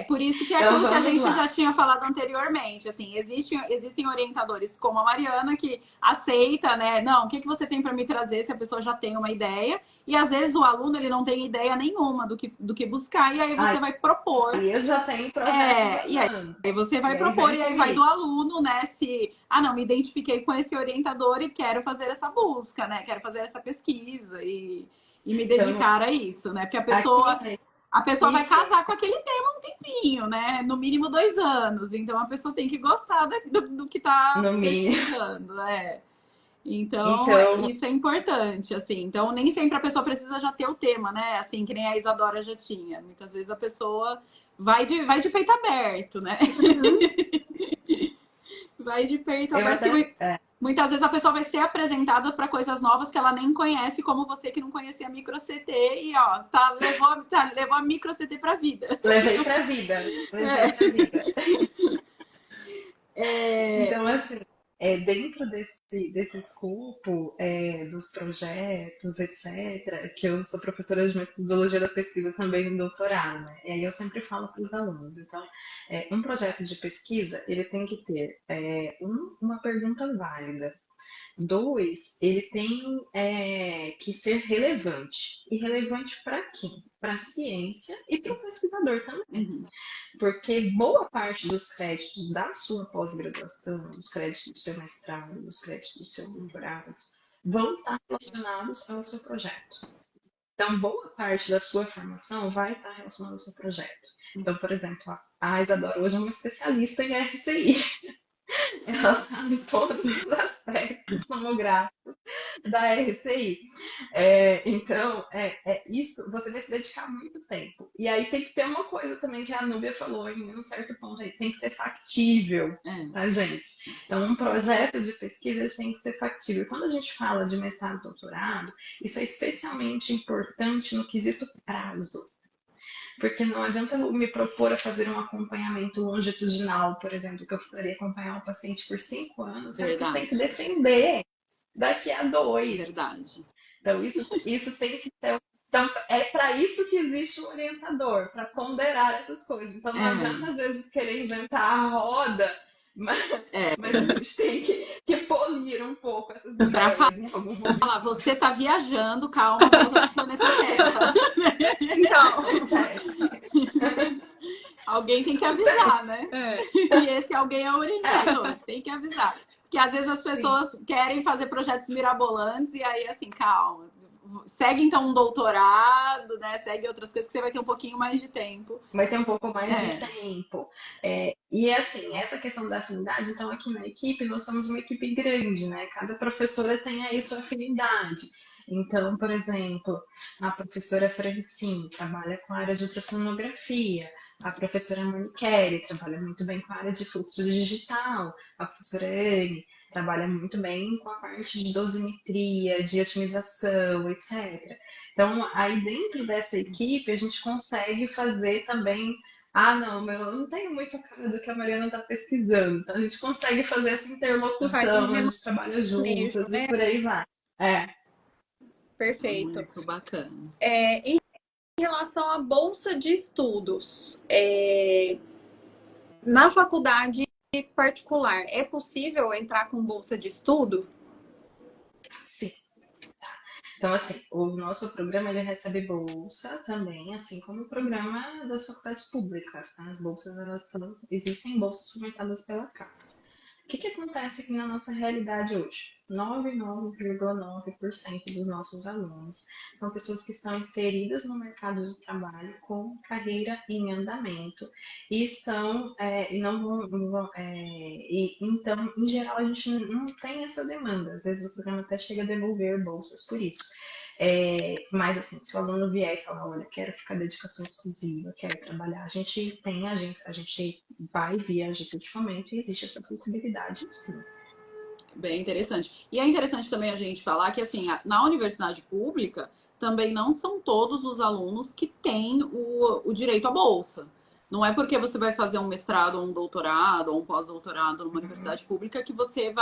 por isso que é Então aquilo que a vamos gente já lá. tinha falado anteriormente, assim, existem orientadores como a Mariana que aceita, né? Não, o que você tem para me trazer se a pessoa já tem uma ideia? E às vezes o aluno ele não tem ideia nenhuma do que buscar, e aí você vai propor. Aí eu já tenho projetos E aí andando. você vai E aí propor, vem e aí vai do comigo. aluno, né? Se, não, me identifiquei com esse orientador e quero fazer essa busca, né? Quero fazer essa pesquisa e me Então, dedicar a isso, né? Porque a aqui pessoa na a pessoa vai equipe, casar com aquele tema um tempinho, né? No mínimo 2 anos. Então a pessoa tem que gostar do que está no mínimo. pesquisando, né? Então, Então, isso é importante, assim. Então, nem sempre a pessoa precisa já ter o tema, né? Assim, que nem a Isadora já tinha. Muitas vezes a pessoa vai de peito aberto, né? Vai de peito eu aberto, até. que muitas vezes a pessoa vai ser apresentada para coisas novas que ela nem conhece, como você que não conhecia micro CT e ó, levou a micro CT para a vida. Levei pra vida. Levei pra vida. É, Então, assim, dentro desse escopo dos projetos, etc., que eu sou professora de metodologia da pesquisa também no doutorado, né? E aí eu sempre falo para os alunos. Então, um projeto de pesquisa, ele tem que ter uma pergunta válida. Dois, ele tem que ser relevante. E relevante para quem? Para a ciência e para o pesquisador também. uhum, Porque boa parte dos créditos da sua pós-graduação, dos créditos do seu mestrado, dos créditos do seu doutorado, vão estar relacionados ao seu projeto. Então, boa parte da sua formação vai estar relacionada ao seu projeto. Então, por exemplo, a Isadora hoje é uma especialista em RCI. Ela sabe todos os aspectos tomográficos da RCI. Então, isso você vai se dedicar muito tempo. E aí tem que ter uma coisa também que a Núbia falou em um certo ponto aí, tem que ser factível pra gente. Então, um projeto de pesquisa tem que ser factível. Quando a gente fala de mestrado e doutorado, isso é especialmente importante no quesito prazo. Porque não adianta eu me propor a fazer um acompanhamento longitudinal, por exemplo, que eu precisaria acompanhar um paciente por 5 anos, sendo que eu tenho que verdade, defender daqui a 2. verdade. Então, isso tem que ter. Então, é para isso que existe um orientador, para ponderar essas coisas. Então, não adianta, às vezes, querer inventar a roda, mas a gente tem que polir um pouco essas Para ideias em algum momento. falar, você tá viajando, calma, volta pro planeta Terra. Então, Acontece. Alguém tem que avisar, Acontece. né? E esse alguém é o orientador, tem que avisar. Porque às vezes as Sim. pessoas querem fazer projetos mirabolantes e aí, assim, calma. Segue então um doutorado, né? Segue outras coisas que você vai ter um pouquinho mais de tempo. Vai ter um pouco mais de tempo. E assim, essa questão da afinidade, então aqui na equipe, nós somos uma equipe grande, né? Cada professora tem aí sua afinidade. Então, por exemplo, a professora Francine trabalha com a área de ultrassonografia, a professora Moniquere trabalha muito bem com a área de fluxo digital, a professora Anne trabalha muito bem com a parte de dosimetria, de otimização, etc. Então, aí dentro dessa equipe, a gente consegue fazer também. Ah, não, mas eu não tenho muito a cara do que a Mariana está pesquisando. Então, a gente consegue fazer essa faz um interlocução, a gente trabalha remanejo, juntas e né? por aí vai. Perfeito. Muito bacana. Em relação à bolsa de estudos, na faculdade particular, é possível entrar com bolsa de estudo? Então, assim, o nosso programa ele recebe bolsa também, assim como o programa das faculdades públicas, tá? As bolsas, existem bolsas fomentadas pela CAPES. O que que acontece aqui na nossa realidade hoje? 99,9% dos nossos alunos são pessoas que estão inseridas no mercado de trabalho com carreira em andamento e estão e não então, em geral, a gente não tem essa demanda. Às vezes o programa até chega a devolver bolsas por isso. Mas assim, se o aluno vier e falar, olha, quero ficar dedicação exclusiva, quero trabalhar, a gente tem agência, a gente vai via agência de fomento e existe essa possibilidade, sim. Bem interessante. E é interessante também a gente falar que, assim, na universidade pública, também não são todos os alunos que têm o direito à bolsa. Não é porque você vai fazer um mestrado, ou um doutorado, ou um pós-doutorado numa universidade pública que você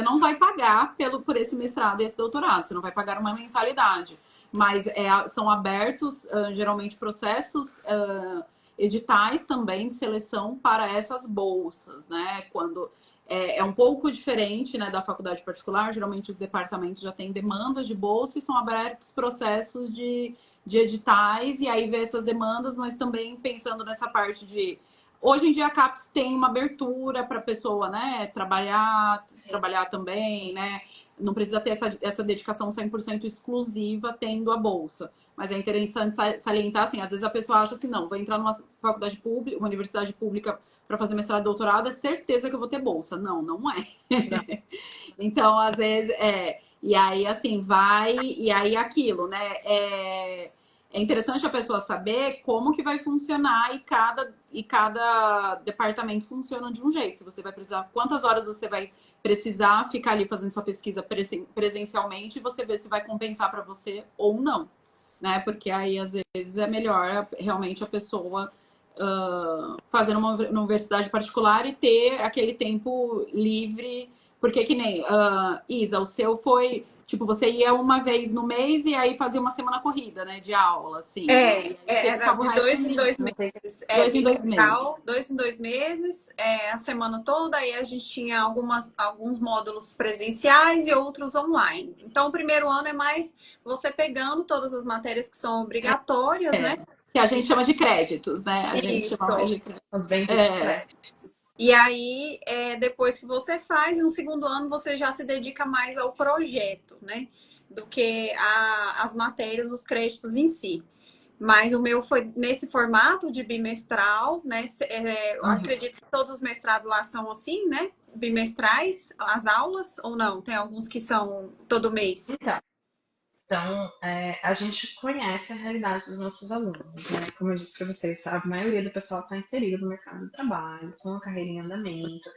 não vai pagar por esse mestrado e esse doutorado, você não vai pagar uma mensalidade. Mas são abertos, geralmente, processos, editais também de seleção para essas bolsas, né? Quando é um pouco diferente, né, da faculdade particular. Geralmente os departamentos já têm demandas de bolsa e são abertos processos de editais, e aí vê essas demandas, mas também pensando nessa parte de... Hoje em dia a CAPES tem uma abertura para a pessoa, né, trabalhar também, né? Não precisa ter essa dedicação 100% exclusiva tendo a bolsa. Mas é interessante salientar, assim, às vezes a pessoa acha assim, não, vou entrar numa faculdade pública, uma universidade pública para fazer mestrado e doutorado, é certeza que eu vou ter bolsa. Não, não é. Não. Então, às vezes, E aí, assim, vai... E aí, aquilo, né? É interessante a pessoa saber como que vai funcionar e cada departamento funciona de um jeito. Se você vai precisar... Quantas horas você vai precisar ficar ali fazendo sua pesquisa presencialmente e você vê se vai compensar para você ou não, né? Porque aí, às vezes, é melhor realmente a pessoa fazer numa universidade particular e ter aquele tempo livre, porque que nem Isa, o seu foi tipo, você ia uma vez no mês e aí fazia uma semana corrida, né, de aula, assim, né? E aí você Era ficava o de resto 2 em 2 meses. dois em 2 meses. 2 em 2 meses, a semana toda, aí a gente tinha alguns módulos presenciais e outros online. Então, o primeiro ano é mais você pegando todas as matérias que são obrigatórias, né? Que a gente chama de créditos, né? A gente chama mais Isso. de créditos. Os benditos créditos. E aí, depois que você faz, no segundo ano você já se dedica mais ao projeto, né? Do que as matérias, os créditos em si. Mas o meu foi nesse formato de bimestral, né? Eu acredito que todos os mestrados lá são assim, né? Bimestrais, as aulas, ou não? Tem alguns que são todo mês. Então, a gente conhece a realidade dos nossos alunos, né? Como eu disse para vocês, a maioria do pessoal está inserido no mercado do trabalho, com a carreira em andamento.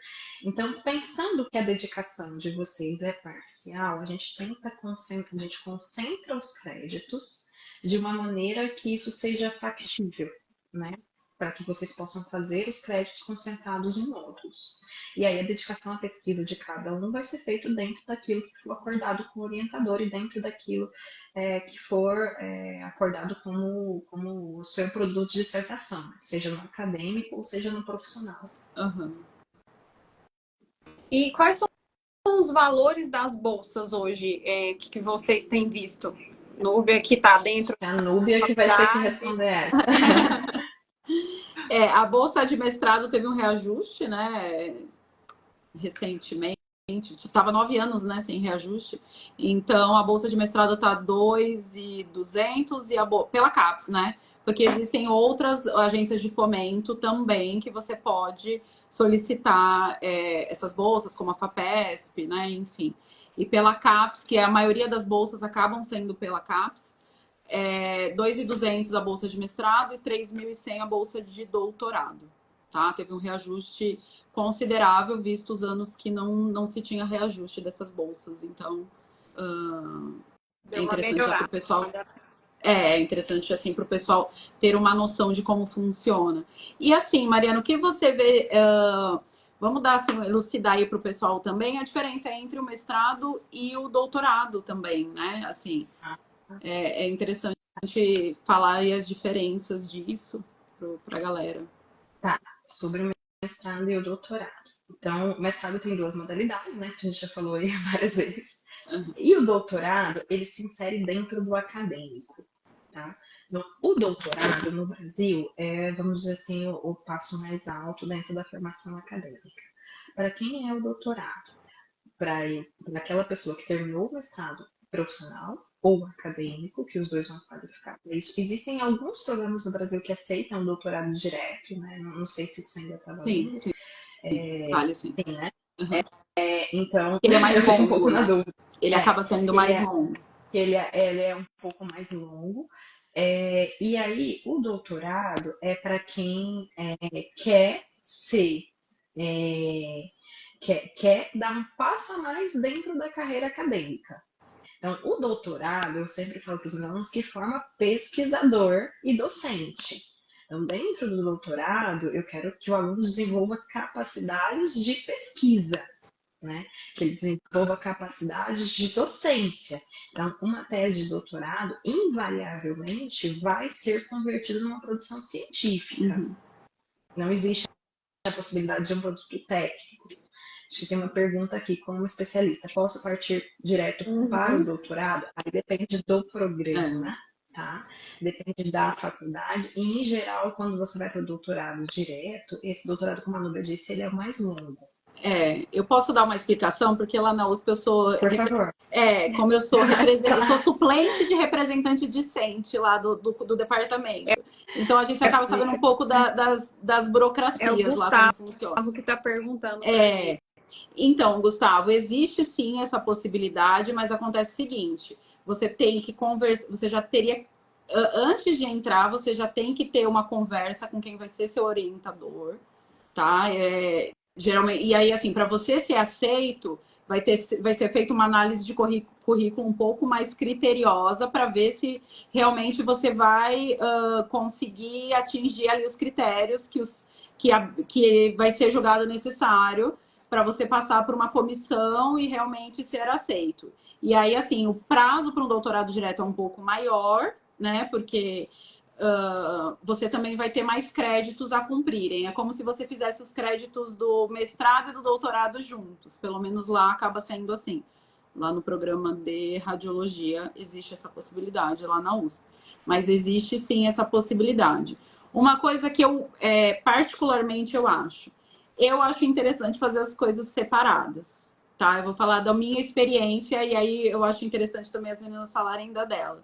Então, pensando que a dedicação de vocês é parcial, a gente concentra os créditos de uma maneira que isso seja factível, né? Para que vocês possam fazer os créditos concentrados em módulos. E aí a dedicação à pesquisa de cada um vai ser feito dentro daquilo que for acordado com o orientador e dentro daquilo que for acordado como o seu produto de dissertação, seja no acadêmico ou seja no profissional. E quais são os valores das bolsas hoje que vocês têm visto? Núbia que está dentro. É a Núbia que vai ter que responder essa. A bolsa de mestrado teve um reajuste, né? Recentemente. Estava 9 anos, né, sem reajuste. Então, a bolsa de mestrado está 2.200 pela CAPES, né? Porque existem outras agências de fomento também que você pode solicitar essas bolsas, como a FAPESP, né? Enfim. E pela CAPES, que a maioria das bolsas acabam sendo pela CAPES, 2.200 a bolsa de mestrado e 3.100 a bolsa de doutorado, tá? Teve um reajuste considerável, visto os anos que não se tinha reajuste dessas bolsas. Então, é interessante para o pessoal. É interessante assim para o pessoal ter uma noção de como funciona. E assim, Mariana, o que você vê? Vamos dar assim, elucidar aí para o pessoal também a diferença entre o mestrado e o doutorado também, né? Assim, é interessante falar aí as diferenças disso para a galera. Tá, sobre o mestrado e o doutorado. Então, o mestrado tem 2 modalidades, né? Que a gente já falou aí várias vezes. Aham. E o doutorado, ele se insere dentro do acadêmico, tá? Então, o doutorado no Brasil é, vamos dizer assim, o passo mais alto dentro da formação acadêmica. Para quem é o doutorado? Para aquela pessoa que terminou o mestrado profissional ou acadêmico, que os dois vão qualificar para isso. Existem alguns programas no Brasil que aceitam doutorado direto, né? Não sei se isso ainda está Sim, valendo. sim, vale sim. Sim, né? Aham. Então, Ele é mais eu fico um longo, pouco na né? dúvida. Ele É, acaba sendo ele mais é, longo. ele é um pouco mais longo. E aí, o doutorado é para quem quer ser, é, quer dar um passo a mais dentro da carreira acadêmica. Então, o doutorado, eu sempre falo para os meus alunos que forma pesquisador e docente. Então, dentro do doutorado, eu quero que o aluno desenvolva capacidades de pesquisa, né? Que ele desenvolva capacidades de docência. Então, uma tese de doutorado, invariavelmente, vai ser convertida numa produção científica. Uhum. Não existe a possibilidade de um produto técnico. Acho que tem uma pergunta aqui, como especialista, posso partir direto para o Uhum. doutorado? Aí depende do É. programa, tá? Depende da faculdade. E, em geral, quando você vai para o doutorado direto, esse doutorado, como a Nubia disse, ele é o mais longo. Eu posso dar uma explicação, porque lá na USP eu sou. Por favor. Como eu sou, eu sou Claro. suplente de representante discente lá do departamento. Então a gente acaba sabendo um pouco das É o burocracias lá, como Gustavo funciona. que está perguntando para gente. Então, Gustavo, existe sim essa possibilidade, mas acontece o seguinte: você tem que conversar, você já teria, antes de entrar, você já tem que ter uma conversa com quem vai ser seu orientador, tá? Geralmente, e aí, assim, para você ser aceito, vai ser feita uma análise de currículo um pouco mais criteriosa para ver se realmente você vai conseguir atingir ali os critérios que vai ser julgado necessário para você passar por uma comissão e realmente ser aceito. E aí, assim, o prazo para um doutorado direto é um pouco maior, né? Porque você também vai ter mais créditos a cumprirem. É como se você fizesse os créditos do mestrado e do doutorado juntos. Pelo menos lá acaba sendo assim. Lá no programa de radiologia existe essa possibilidade, lá na USP. Mas existe sim essa possibilidade. Uma coisa que eu, particularmente, eu acho interessante fazer as coisas separadas, tá? Eu vou falar da minha experiência e aí eu acho interessante também as meninas falarem da delas.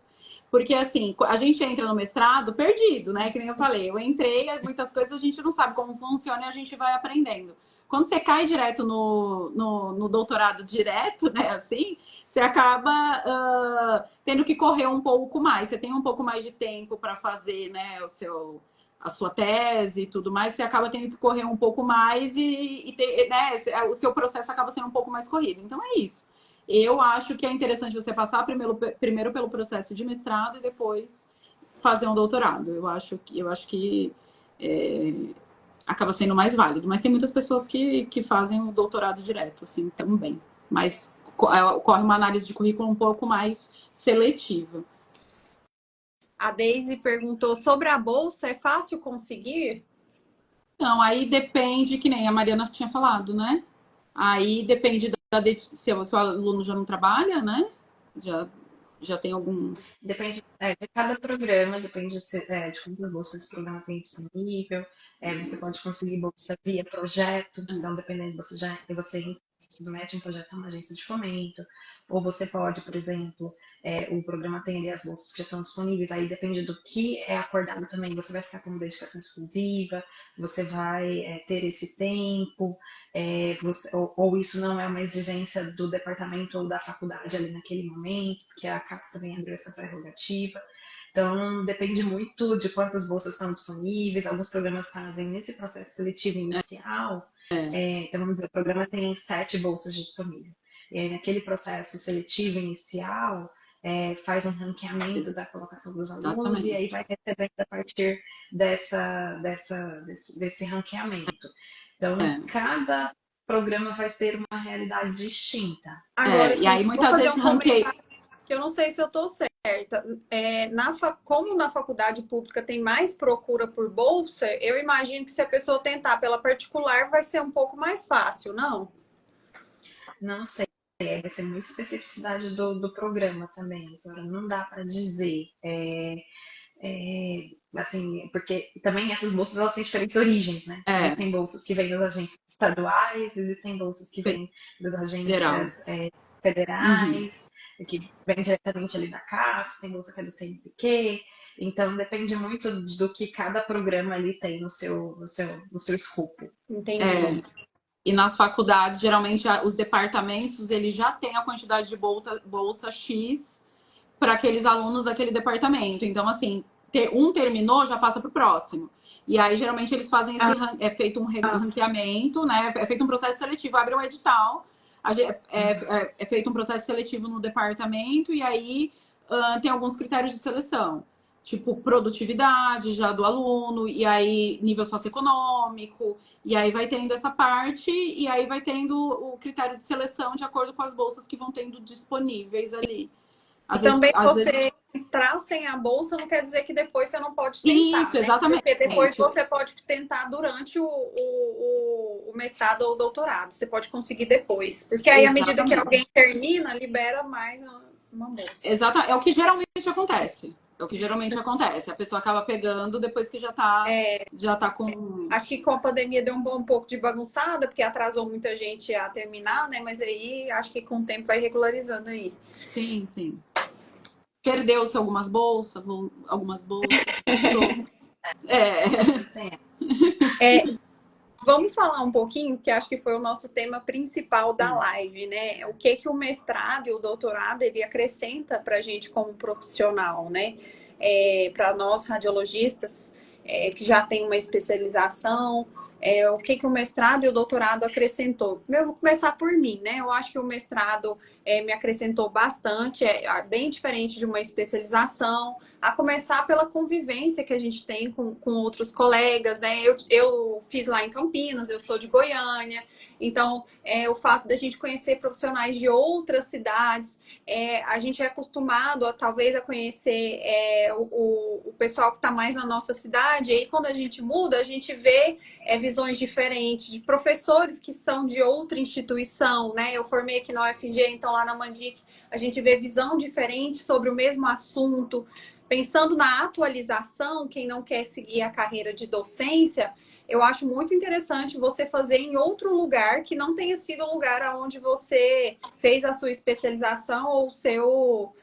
Porque, assim, a gente entra no mestrado perdido, né? Que nem eu falei. Eu entrei, muitas coisas a gente não sabe como funciona e a gente vai aprendendo. Quando você cai direto no doutorado direto, né? Assim, você acaba tendo que correr um pouco mais. Você tem um pouco mais de tempo para fazer, né? A sua tese e tudo mais. Você acaba tendo que correr um pouco mais né? O seu processo acaba sendo um pouco mais corrido. Então, é isso. Eu acho que é interessante você passar primeiro pelo processo de mestrado e depois fazer um doutorado. Eu acho que acaba sendo mais válido. Mas tem muitas pessoas que fazem o doutorado direto, assim, também. Mas ocorre uma análise de currículo um pouco mais seletiva. A Daisy perguntou sobre a bolsa, é fácil conseguir? Então, aí depende, que nem a Mariana tinha falado, né? Aí depende se o seu aluno já não trabalha, né? Já tem algum. Depende de cada programa, depende de quantas bolsas esse programa tem disponível. Você pode conseguir bolsa via projeto, então dependendo, você submete um projeto a uma agência de fomento, ou você pode, por exemplo, o programa tem ali as bolsas que já estão disponíveis, aí depende do que é acordado também, você vai ficar com dedicação exclusiva, você vai ter esse tempo, ou isso não é uma exigência do departamento ou da faculdade ali naquele momento, porque a CAPES também abriu essa prerrogativa. Então, depende muito de quantas bolsas estão disponíveis. Alguns programas fazem nesse processo seletivo inicial. Então, vamos dizer, o programa tem 7 bolsas disponíveis. E aí, naquele processo seletivo inicial, faz um ranqueamento da colocação dos alunos e Exatamente. aí vai recebendo a partir desse ranqueamento. Então, cada programa vai ter uma realidade distinta. Agora, E aí vou muitas fazer vezes um ranqueia. comentário que eu não sei se eu estou certa. Como na faculdade pública tem mais procura por bolsa, eu imagino que se a pessoa tentar pela particular vai ser um pouco mais fácil, não? Não sei vai ser muita especificidade do programa também. Agora, não dá para dizer. Assim, porque também essas bolsas elas têm diferentes origens, né? É, Existem bolsas que vêm das agências estaduais, existem bolsas que vêm das federal. agências Uhum. federais, que vêm diretamente ali da CAPES, tem bolsa que é do CNPq. Então depende muito do que cada programa ali tem no seu escopo. Entendi. É. E nas faculdades, geralmente, os departamentos, eles já têm a quantidade de bolsa X para aqueles alunos daquele departamento. Então, assim, um terminou, já passa para o próximo. E aí, geralmente, eles fazem é feito um Ah, ranqueamento, né? É feito um processo seletivo, abre um edital, Uhum. é feito um processo seletivo no departamento, e aí tem alguns critérios de seleção. Tipo, produtividade já do aluno, e aí nível socioeconômico, e aí vai tendo essa parte, e aí vai tendo o critério de seleção de acordo com as bolsas que vão tendo disponíveis ali. e Às vezes, também às vezes. você entrar sem a bolsa não quer dizer que depois você não pode tentar, Isso, né? Porque depois exatamente. você pode tentar durante o mestrado ou o doutorado. Você pode conseguir depois. Porque aí, à medida que Exatamente. alguém termina, libera mais uma bolsa. É o que geralmente acontece. É o que geralmente acontece. A pessoa acaba pegando depois que já tá com. Acho que com a pandemia deu um pouco de bagunçada, porque atrasou muita gente a terminar, né? Mas aí acho que com o tempo vai regularizando aí. Sim, sim. Perdeu-se algumas bolsas. Pronto. É. Sempre tem. Vamos falar um pouquinho, que acho que foi o nosso tema principal da Sim. live, né? O que o mestrado e o doutorado ele acrescenta para a gente como profissional, né? Para nós radiologistas que já tem uma especialização, o que o mestrado e o doutorado acrescentou? Eu vou começar por mim, né? Eu acho que o mestrado me acrescentou bastante, bem diferente de uma especialização, a começar pela convivência que a gente tem com outros colegas, né? Eu fiz lá em Campinas, eu sou de Goiânia, então o fato da gente conhecer profissionais de outras cidades, a gente é acostumado talvez a conhecer o pessoal que está mais na nossa cidade, e aí quando a gente muda, a gente vê visões diferentes de professores que são de outra instituição, né? Eu formei aqui na UFG, então lá na Mandic a gente vê visão diferente sobre o mesmo assunto. Pensando na atualização, quem não quer seguir a carreira de docência, eu acho muito interessante você fazer em outro lugar que não tenha sido o lugar onde você fez a sua especialização ou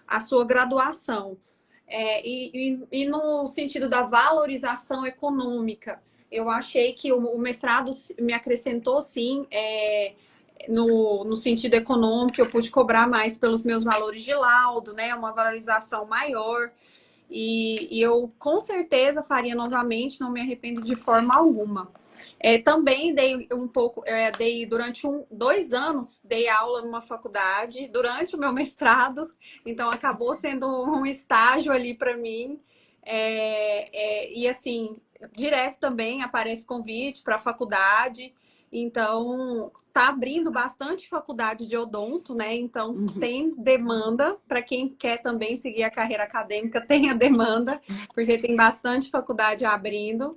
a sua graduação. E no sentido da valorização econômica, eu achei que o mestrado me acrescentou, sim, no sentido econômico, eu pude cobrar mais pelos meus valores de laudo, né? Uma valorização maior. E eu com certeza faria novamente, não me arrependo de forma alguma. Também dei um pouco, dei durante 2 anos, dei aula numa faculdade durante o meu mestrado, então acabou sendo um estágio ali para mim. E assim, direto também aparece convite para a faculdade. Então, tá abrindo bastante faculdade de odonto, né? Então, Uhum. tem demanda para quem quer também seguir a carreira acadêmica, tem a demanda, porque tem bastante faculdade abrindo.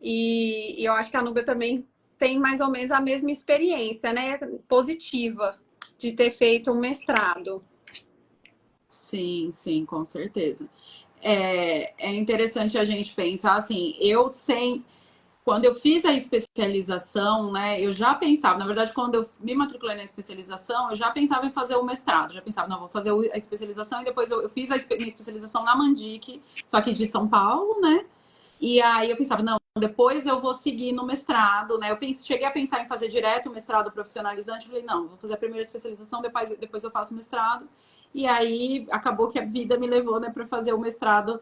E eu acho que a Nubia também tem mais ou menos a mesma experiência, né? Positiva de ter feito um mestrado. Sim, sim, com certeza. É interessante a gente pensar assim, quando eu fiz a especialização, né, eu já pensava, na verdade, quando eu me matriculei na especialização, eu já pensava em fazer o mestrado, já pensava, não, vou fazer a especialização e depois eu fiz minha especialização na Mandic, só que de São Paulo, né? E aí eu pensava, não, depois eu vou seguir no mestrado, né? Cheguei a pensar em fazer direto o mestrado profissionalizante, falei, não, vou fazer a primeira especialização, depois eu faço o mestrado. E aí acabou que a vida me levou, né, para fazer o mestrado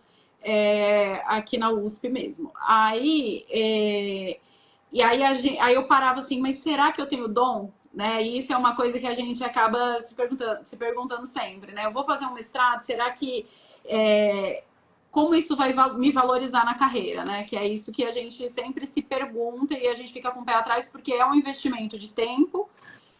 aqui na USP mesmo. Aí eu parava assim, mas será que eu tenho dom? Né? E isso é uma coisa que a gente acaba se perguntando sempre, né? Eu vou fazer um mestrado, será que como isso vai me valorizar na carreira, né? Que é isso que a gente sempre se pergunta e a gente fica com o pé atrás porque é um investimento de tempo,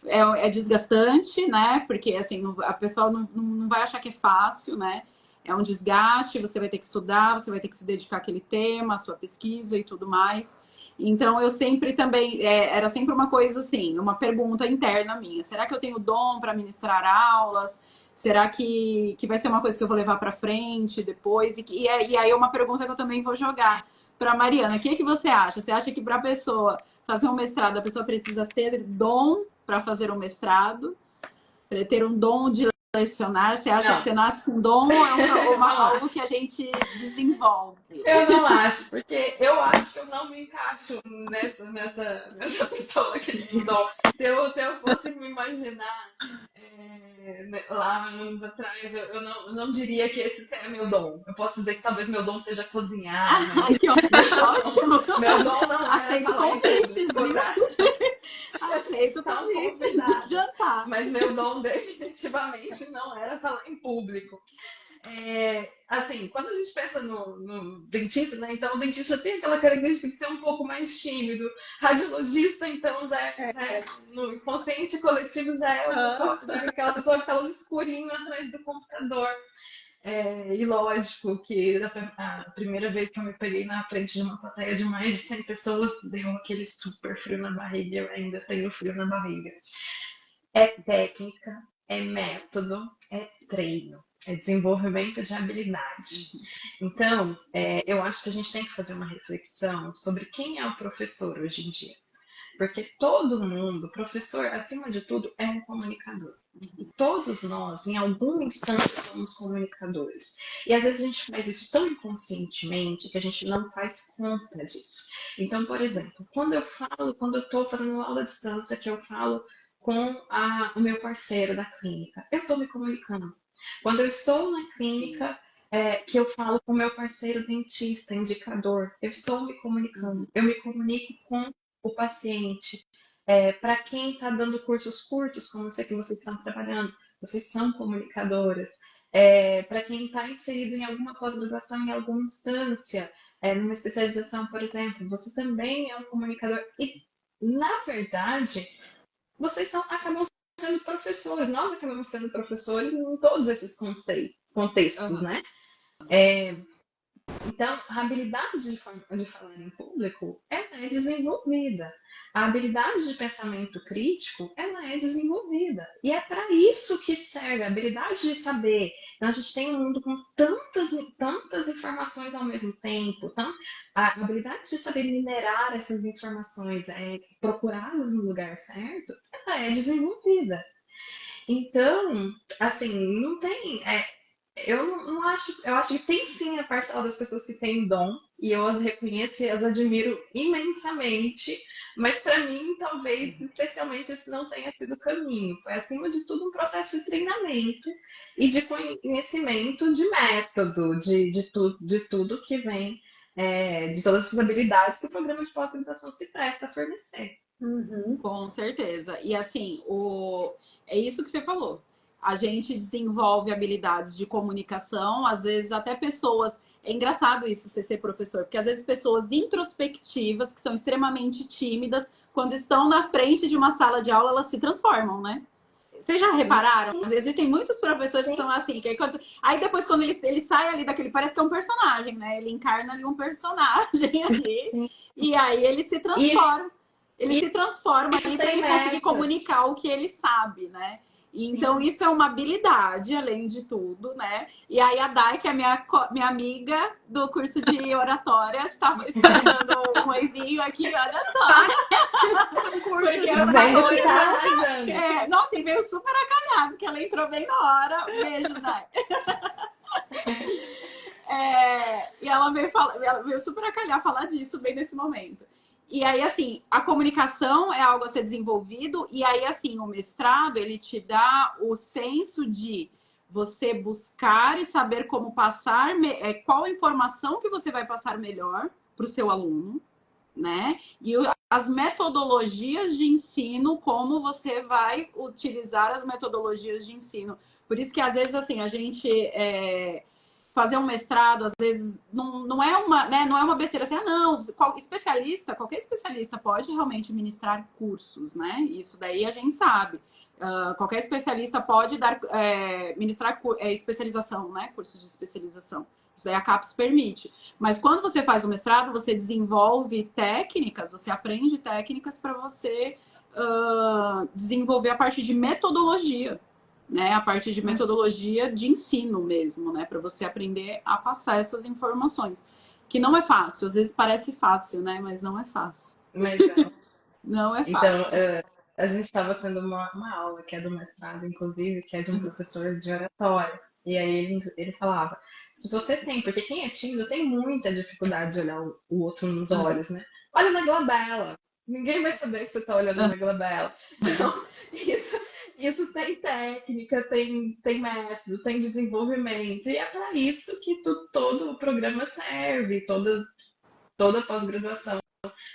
é desgastante, né? Porque assim, a pessoa não vai achar que é fácil, né? É um desgaste, você vai ter que estudar, você vai ter que se dedicar àquele tema, à sua pesquisa e tudo mais. Então eu sempre também, era sempre uma coisa assim, uma pergunta interna minha. Será que eu tenho dom para ministrar aulas? Será que vai ser uma coisa que eu vou levar para frente depois? E aí é uma pergunta que eu também vou jogar para Mariana. O que você acha? Você acha que para a pessoa fazer um mestrado, a pessoa precisa ter dom para fazer um mestrado? Ter um dom de lecionar? Você acha que Não, você nasce com dom ou eu não algo que acho. a gente desenvolve? Eu não acho, porque eu acho que eu não me encaixo nessa pessoa que tem um dom. Se eu fosse me imaginar lá anos atrás, eu não diria que esse seria meu dom. Eu posso dizer que talvez meu dom seja cozinhar, Ai, mas que ótimo! meu dom não era Aceito falar em público. convites, viu? Tá? Aceito Estão convites de convidadas. jantar. Mas meu dom definitivamente não era falar em público. Assim, quando a gente pensa no dentista, né? Então o dentista tem aquela característica de ser um pouco mais tímido. Radiologista, então, no inconsciente coletivo já é uma pessoa, já é aquela pessoa que está no escurinho atrás do computador. E lógico que a primeira vez que eu me peguei na frente de uma plateia de mais de 100 pessoas, deu aquele super frio na barriga, eu ainda tenho frio na barriga. É técnica, é método, é treino, é desenvolvimento de habilidade. Então, eu acho que a gente tem que fazer uma reflexão sobre quem é o professor hoje em dia. Porque todo mundo, professor, acima de tudo, é um comunicador. E todos nós, em alguma instância, somos comunicadores. E às vezes a gente faz isso tão inconscientemente que a gente não faz conta disso. Então, por exemplo, quando eu estou fazendo aula à distância, que eu falo com o meu parceiro da clínica, eu estou me comunicando. Quando eu estou na clínica, que eu falo com o meu parceiro dentista, indicador, eu estou me comunicando. Eu me comunico com o paciente. Para quem está dando cursos curtos, como eu sei que vocês estão trabalhando, vocês são comunicadoras. Para quem está inserido em alguma pós-graduação, em alguma instância, numa especialização, por exemplo, você também é um comunicador. E, na verdade, acabam sendo professores, nós acabamos sendo professores em todos esses contextos, Uhum. né? Então, a habilidade de falar em público, ela é desenvolvida. A habilidade de pensamento crítico, ela é desenvolvida. E é para isso que serve a habilidade de saber. Então, a gente tem um mundo com tantas informações ao mesmo tempo. Então, a habilidade de saber minerar essas informações, procurá-las no lugar certo, ela é desenvolvida. Então, assim, não tem. Eu não acho, eu acho que tem sim a parcela das pessoas que têm dom, e eu as reconheço e as admiro imensamente, mas para mim, talvez, especialmente, esse não tenha sido o caminho. Foi, acima de tudo, um processo de treinamento e de conhecimento de método, de tudo que vem, de todas essas habilidades que o programa de pós-graduação se presta a fornecer. Uhum. Com certeza. E assim, é isso que você falou. A gente desenvolve habilidades de comunicação, às vezes até pessoas. É engraçado isso, você ser professor, porque às vezes pessoas introspectivas, que são extremamente tímidas, quando estão na frente de uma sala de aula, elas se transformam, né? Vocês já Sim, repararam? Existem muitos professores que sim, são assim, que aí depois quando ele sai ali daquele, parece que é um personagem, né? Ele encarna ali um personagem ali, sim. e aí ele se Isso, transforma. Ele se transforma isso ali para tem ele conseguir método. comunicar o que ele sabe, né? Então, Sim. isso é uma habilidade, além de tudo, né? E aí, a Dai, que é minha amiga do curso de oratória, está dando um oizinho aqui, olha só. Um curso Porque de eu Dizendo que oratória. tá arrasando. nossa, e veio super a calhar, porque ela entrou bem na hora. Beijo, Dai. E ela veio super a calhar falar disso bem nesse momento. E aí, assim, a comunicação é algo a ser desenvolvido, e aí, assim, o mestrado, ele te dá o senso de você buscar e saber como passar, qual informação que você vai passar melhor para o seu aluno, né? E as metodologias de ensino, como você vai utilizar as metodologias de ensino. Por isso que, às vezes, assim, a gente fazer um mestrado, às vezes, não é uma, né, não é uma besteira assim, não, qualquer especialista pode realmente ministrar cursos, né? Isso daí a gente sabe. Qualquer especialista pode ministrar especialização, né? Cursos de especialização. Isso daí a CAPES permite. Mas quando você faz o mestrado, você desenvolve técnicas, você aprende técnicas para você desenvolver a parte de metodologia, né? A parte de metodologia de ensino mesmo, né? Para você aprender a passar essas informações. Que não é fácil, às vezes parece fácil, né? Mas não é fácil. Mas é. Não é Então, fácil. a gente estava tendo uma aula que é do mestrado, inclusive, que é de um Uhum. professor de oratória. E aí ele falava, se você tem, porque quem é tímido tem muita dificuldade de olhar o outro nos olhos, né? Olha na glabela. Ninguém vai saber que você está olhando na glabela. Então, isso, isso tem técnica, tem método, tem desenvolvimento. E é para isso que todo o programa serve, toda a pós-graduação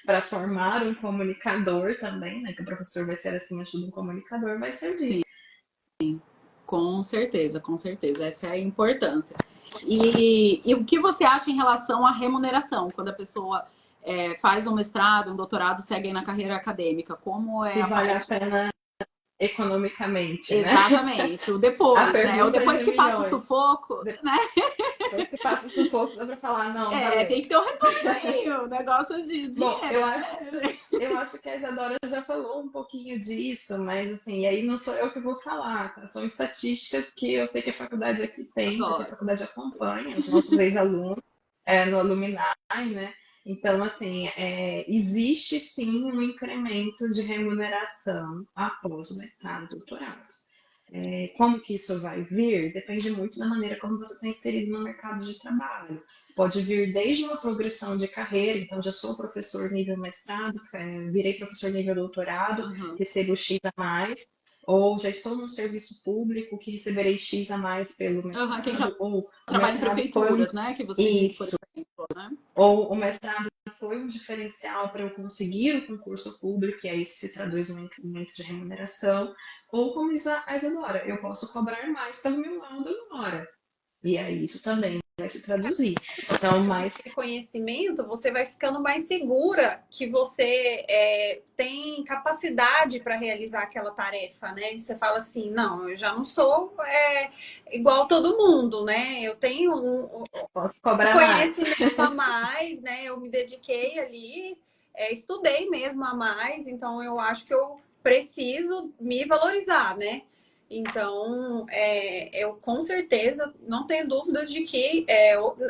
para formar um comunicador também, né? Que o professor vai ser assim, ajuda um comunicador, vai servir. Sim, com certeza, com certeza. Essa é a importância. E o que você acha em relação à remuneração? Quando a pessoa faz um mestrado, um doutorado, segue na carreira acadêmica, como é Se a vale a parte... pena economicamente, né? Exatamente, o A depois, né? O pergunta depois de que passa o milhões. sufoco, né? Depois que passa o sufoco, dá para falar, não, valeu. Tem que ter um retorno aí, o negócio de Bom, dinheiro, né? eu acho que a Isadora já falou um pouquinho disso, mas assim, aí não sou eu que vou falar, tá? São estatísticas que eu sei que a faculdade aqui tem, porque a Adoro. faculdade acompanha os nossos ex-alunos, no Alumni, né? Então, assim, existe sim um incremento de remuneração após o mestrado e doutorado. Como que isso vai vir? Depende muito da maneira como você está inserido no mercado de trabalho. Pode vir desde uma progressão de carreira, então já sou professor nível mestrado, virei professor nível doutorado, Uhum. recebo X a mais, ou já estou num serviço público que receberei X a mais pelo Uhum. Quem já mestrado, ou o trabalha em mestrado foi um prefeituras, né? Que você disse, por isso, exemplo, né? ou o mestrado foi um diferencial para eu conseguir o concurso público, e aí isso se traduz em um incremento de remuneração, ou como diz a Isadora, eu posso cobrar mais pelo meu laudo agora. E aí isso também vai se traduzir. Então, mais De conhecimento, você vai ficando mais segura que você tem capacidade para realizar aquela tarefa, né? Você fala assim, não, eu já não sou igual todo mundo, né? Eu tenho um posso cobrar mais. conhecimento a mais, né? Eu me dediquei ali, estudei mesmo a mais, então eu acho que eu preciso me valorizar, né? Então, eu com certeza não tenho dúvidas de que,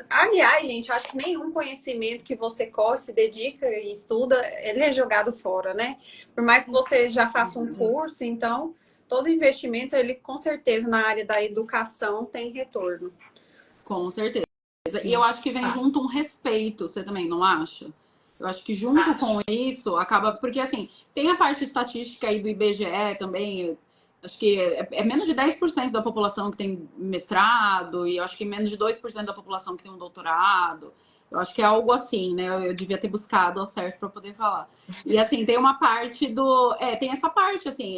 aliás, gente, acho que nenhum conhecimento que você corre, se dedica e estuda, ele é jogado fora, né? Por mais que você já faça um curso, então, todo investimento, ele com certeza na área da educação tem retorno. Com certeza. E eu Sim, acho que vem junto um respeito, você também não acha? Eu acho que junto com acho. isso acaba. Porque assim, tem a parte estatística aí do IBGE também. Acho que é menos de 10% da população que tem mestrado, e eu acho que menos de 2% da população que tem um doutorado. Eu acho que é algo assim, né? Eu devia ter buscado ao certo para poder falar. E assim, tem uma parte do. Tem essa parte, assim,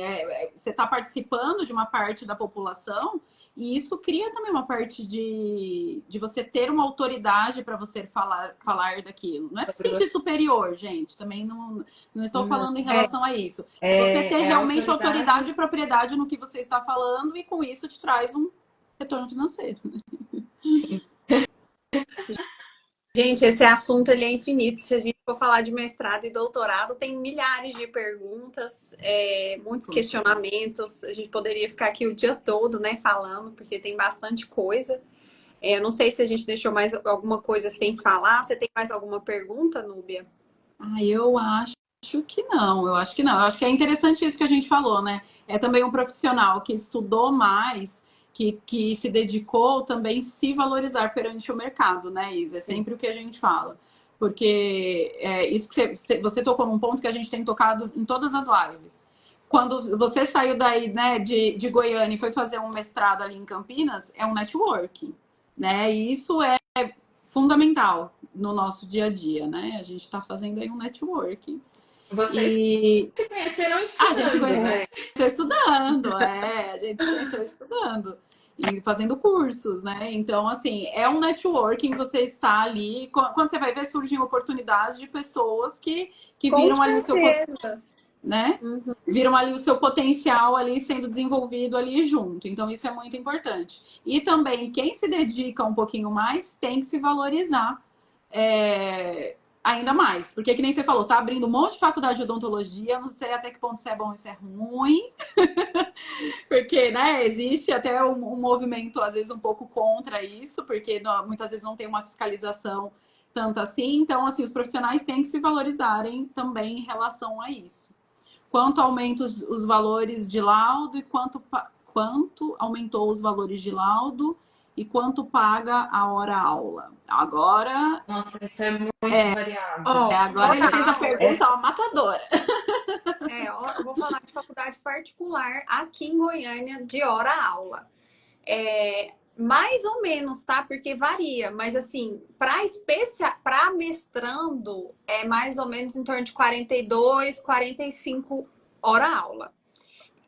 você está participando de uma parte da população. E isso cria também uma parte de você ter uma autoridade para você falar daquilo. Não é se Sobre sentir você. superior, gente. Também não estou Não, falando em relação a isso. É você ter é realmente autoridade. autoridade e propriedade no que você está falando, e com isso te traz um retorno financeiro. Sim, Gente, esse assunto ele é infinito. Se a gente for falar de mestrado e doutorado, tem milhares de perguntas, muitos Com certeza. questionamentos. A gente poderia ficar aqui o dia todo, né, falando, porque tem bastante coisa. Eu não sei se a gente deixou mais alguma coisa sem falar. Você tem mais alguma pergunta, Núbia? Eu acho que não. Eu acho que não. Eu acho que é interessante isso que a gente falou, né? É também um profissional que estudou mais, que se dedicou também se valorizar perante o mercado, né, Isa? É sim. sempre o que a gente fala. Porque isso que você tocou num ponto que a gente tem tocado em todas as lives. Quando você saiu daí, né, de Goiânia e foi fazer um mestrado ali em Campinas, é um networking, né? E isso é fundamental no nosso dia a dia, né? A gente está fazendo aí um networking. Vocês E se conheceram a gente se estudando, conheceu né? estudando, a gente se conheceu estudando e fazendo cursos, né? Então, assim, é um networking, você está ali. Quando você vai ver, surgem oportunidades de pessoas que Com viram ali o seu potencial. certeza. né? Viram ali o seu potencial ali sendo desenvolvido ali junto. Então, isso é muito importante. E também, quem se dedica um pouquinho mais tem que se valorizar ainda mais. Porque, que nem você falou, tá abrindo um monte de faculdade de odontologia, não sei até que ponto isso é bom, isso é ruim. Porque, né, existe até um movimento, às vezes, um pouco contra isso, porque muitas vezes não tem uma fiscalização tanto assim. Então, assim, os profissionais têm que se valorizarem também em relação a isso. Quanto aumenta os valores de laudo e quanto aumentou os valores de laudo e quanto paga a hora-aula. Agora, Nossa, isso é muito variável. agora ele fez a pergunta matadora. Eu vou falar de faculdade particular aqui em Goiânia de hora-aula. Mais ou menos, tá? Porque varia, mas assim, para mestrando é mais ou menos em torno de 42, 45 hora-aula.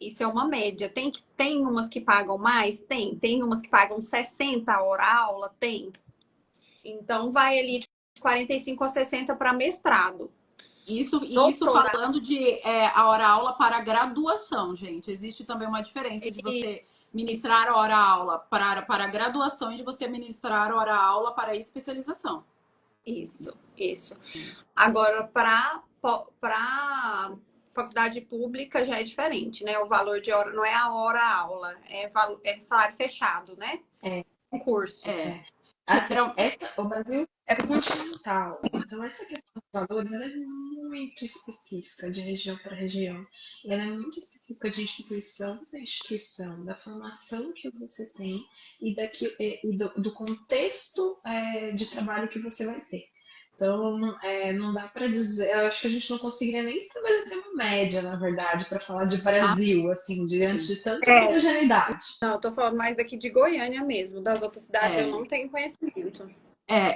Isso é uma média. Tem umas que pagam mais? Tem umas que pagam 60 hora-aula? Tem. Então vai ali de 45 a 60 para mestrado. Isso falando de a hora-aula para graduação, gente. Existe também uma diferença de você ministrar a hora-aula para graduação e de você ministrar a hora-aula para especialização. Isso. Agora, para faculdade pública já é diferente, né? O valor de hora não é a hora-aula, é salário fechado, né? Um curso. Assim, o Brasil é continental, então essa questão dos valores ela é muito específica de região para região. Ela é muito específica de instituição para instituição, da formação que você tem e do contexto de trabalho que você vai ter. Então, não dá para dizer, eu acho que a gente não conseguiria nem estabelecer uma média, na verdade, para falar de Brasil, assim, diante de tanta heterogeneidade. Não, eu tô falando mais daqui de Goiânia mesmo, das outras cidades eu não tenho conhecimento.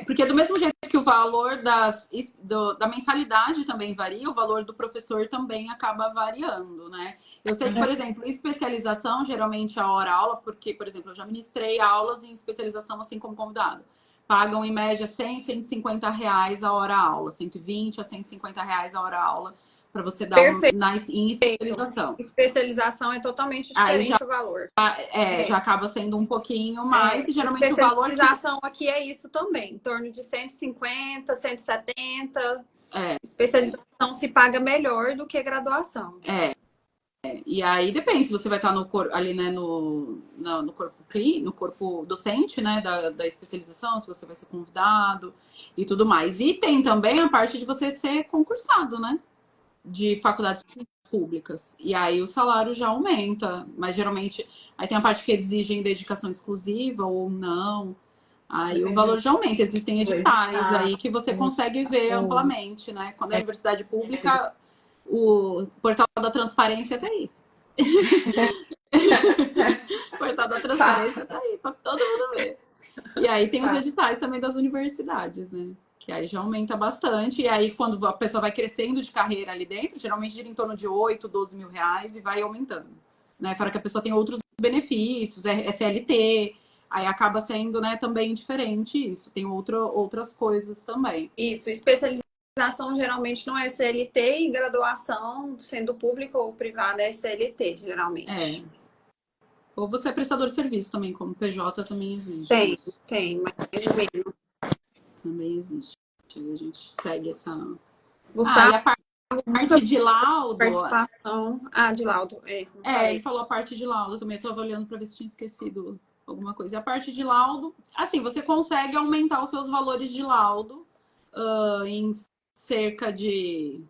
Porque do mesmo jeito que o valor da mensalidade também varia, o valor do professor também acaba variando, né? Eu sei que, por exemplo, especialização, geralmente a hora-aula, porque, por exemplo, eu já ministrei aulas em especialização assim como convidado. Pagam em média 100, 150 reais a hora-aula, 120 a 150 reais a hora-aula para você dar em especialização. Especialização é totalmente diferente o valor. Já acaba sendo um pouquinho mais e geralmente o valor... Especialização aqui é isso também, em torno de 150, 170. Especialização se paga melhor do que graduação. E aí depende se você vai estar ali, né, no corpo clínico, no corpo docente, né, da especialização, se você vai ser convidado e tudo mais. E tem também a parte de você ser concursado, né, de faculdades públicas. E aí o salário já aumenta, mas geralmente aí tem a parte que exigem dedicação exclusiva ou não. Aí o valor já aumenta. Existem editais aí que você consegue ver amplamente, né? Quando é universidade pública, o portal da transparência tá aí. O portal da transparência tá aí para todo mundo ver. E aí tem os editais também das universidades, né? Que aí já aumenta bastante. E aí, quando a pessoa vai crescendo de carreira ali dentro, geralmente gira em torno de 8, 12 mil reais e vai aumentando. Né? Fora que a pessoa tem outros benefícios, é CLT, aí acaba sendo, né, também diferente isso. Tem outras coisas também. Isso, especialização geralmente não é CLT e graduação, sendo pública ou privada, é CLT, geralmente. Ou você é prestador de serviço também, como PJ também existe. Tem, mas menos. Também existe. A gente segue essa... Gustavo, e a parte de laudo... Participação... de laudo. Ele falou a parte de laudo também. Eu estava olhando para ver se tinha esquecido alguma coisa. E a parte de laudo... Assim, você consegue aumentar os seus valores de laudo em cerca de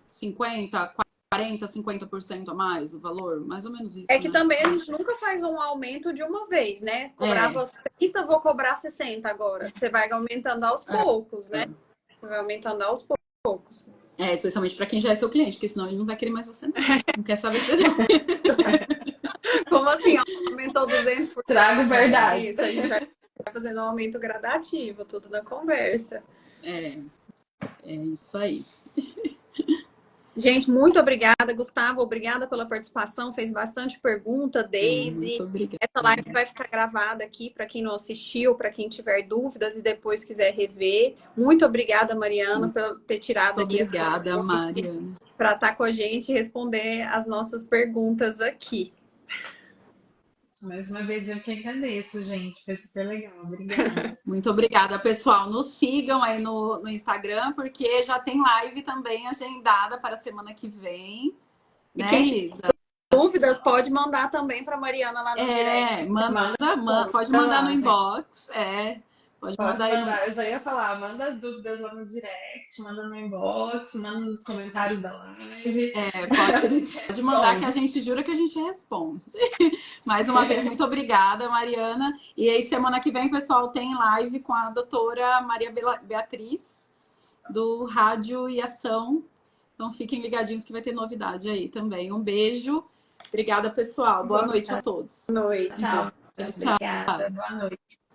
50%, 40%, 50% a mais o valor, mais ou menos isso. Que também a gente nunca faz um aumento de uma vez, né? Cobrava 30, vou cobrar 60 agora. Você vai aumentando aos poucos, né? Você vai aumentando aos poucos. Especialmente para quem já é seu cliente, porque senão ele não vai querer mais você, não. Não quer saber se Como assim? Aumentou 200%? Trago verdade. Isso, a gente vai fazendo um aumento gradativo, tudo na conversa. É isso aí. Gente, muito obrigada, Gustavo. Obrigada pela participação. Fez bastante pergunta, Muito Daisy. obrigada. Essa live vai ficar gravada aqui para quem não assistiu, para quem tiver dúvidas e depois quiser rever. Muito obrigada, Mariana, por ter tirado Muito aí esse obrigada, Mariana. para estar com a gente e responder as nossas perguntas aqui. Mais uma vez eu que agradeço, gente. Foi super legal. Obrigada. Muito obrigada, pessoal. Nos sigam aí no Instagram, porque já tem live também agendada para a semana que vem. E Né, quem tiver Isa? dúvidas, pode mandar também para Mariana lá no direct. Pode mandar no inbox. Pode Pode mandar aí no... mandar, eu já ia falar, manda as dúvidas lá no direct, manda no inbox, manda nos comentários da live. A gente Pode mandar que a responde. gente jura que a gente responde. Mais uma vez, muito obrigada, Mariana. E aí, semana que vem, pessoal, tem live com a doutora Maria Beatriz, do Rádio e Ação. Então, fiquem ligadinhos que vai ter novidade aí também. Um beijo. Obrigada, pessoal. Boa noite a todos. Boa noite. Tchau. Tchau, tchau. Obrigada. Boa noite.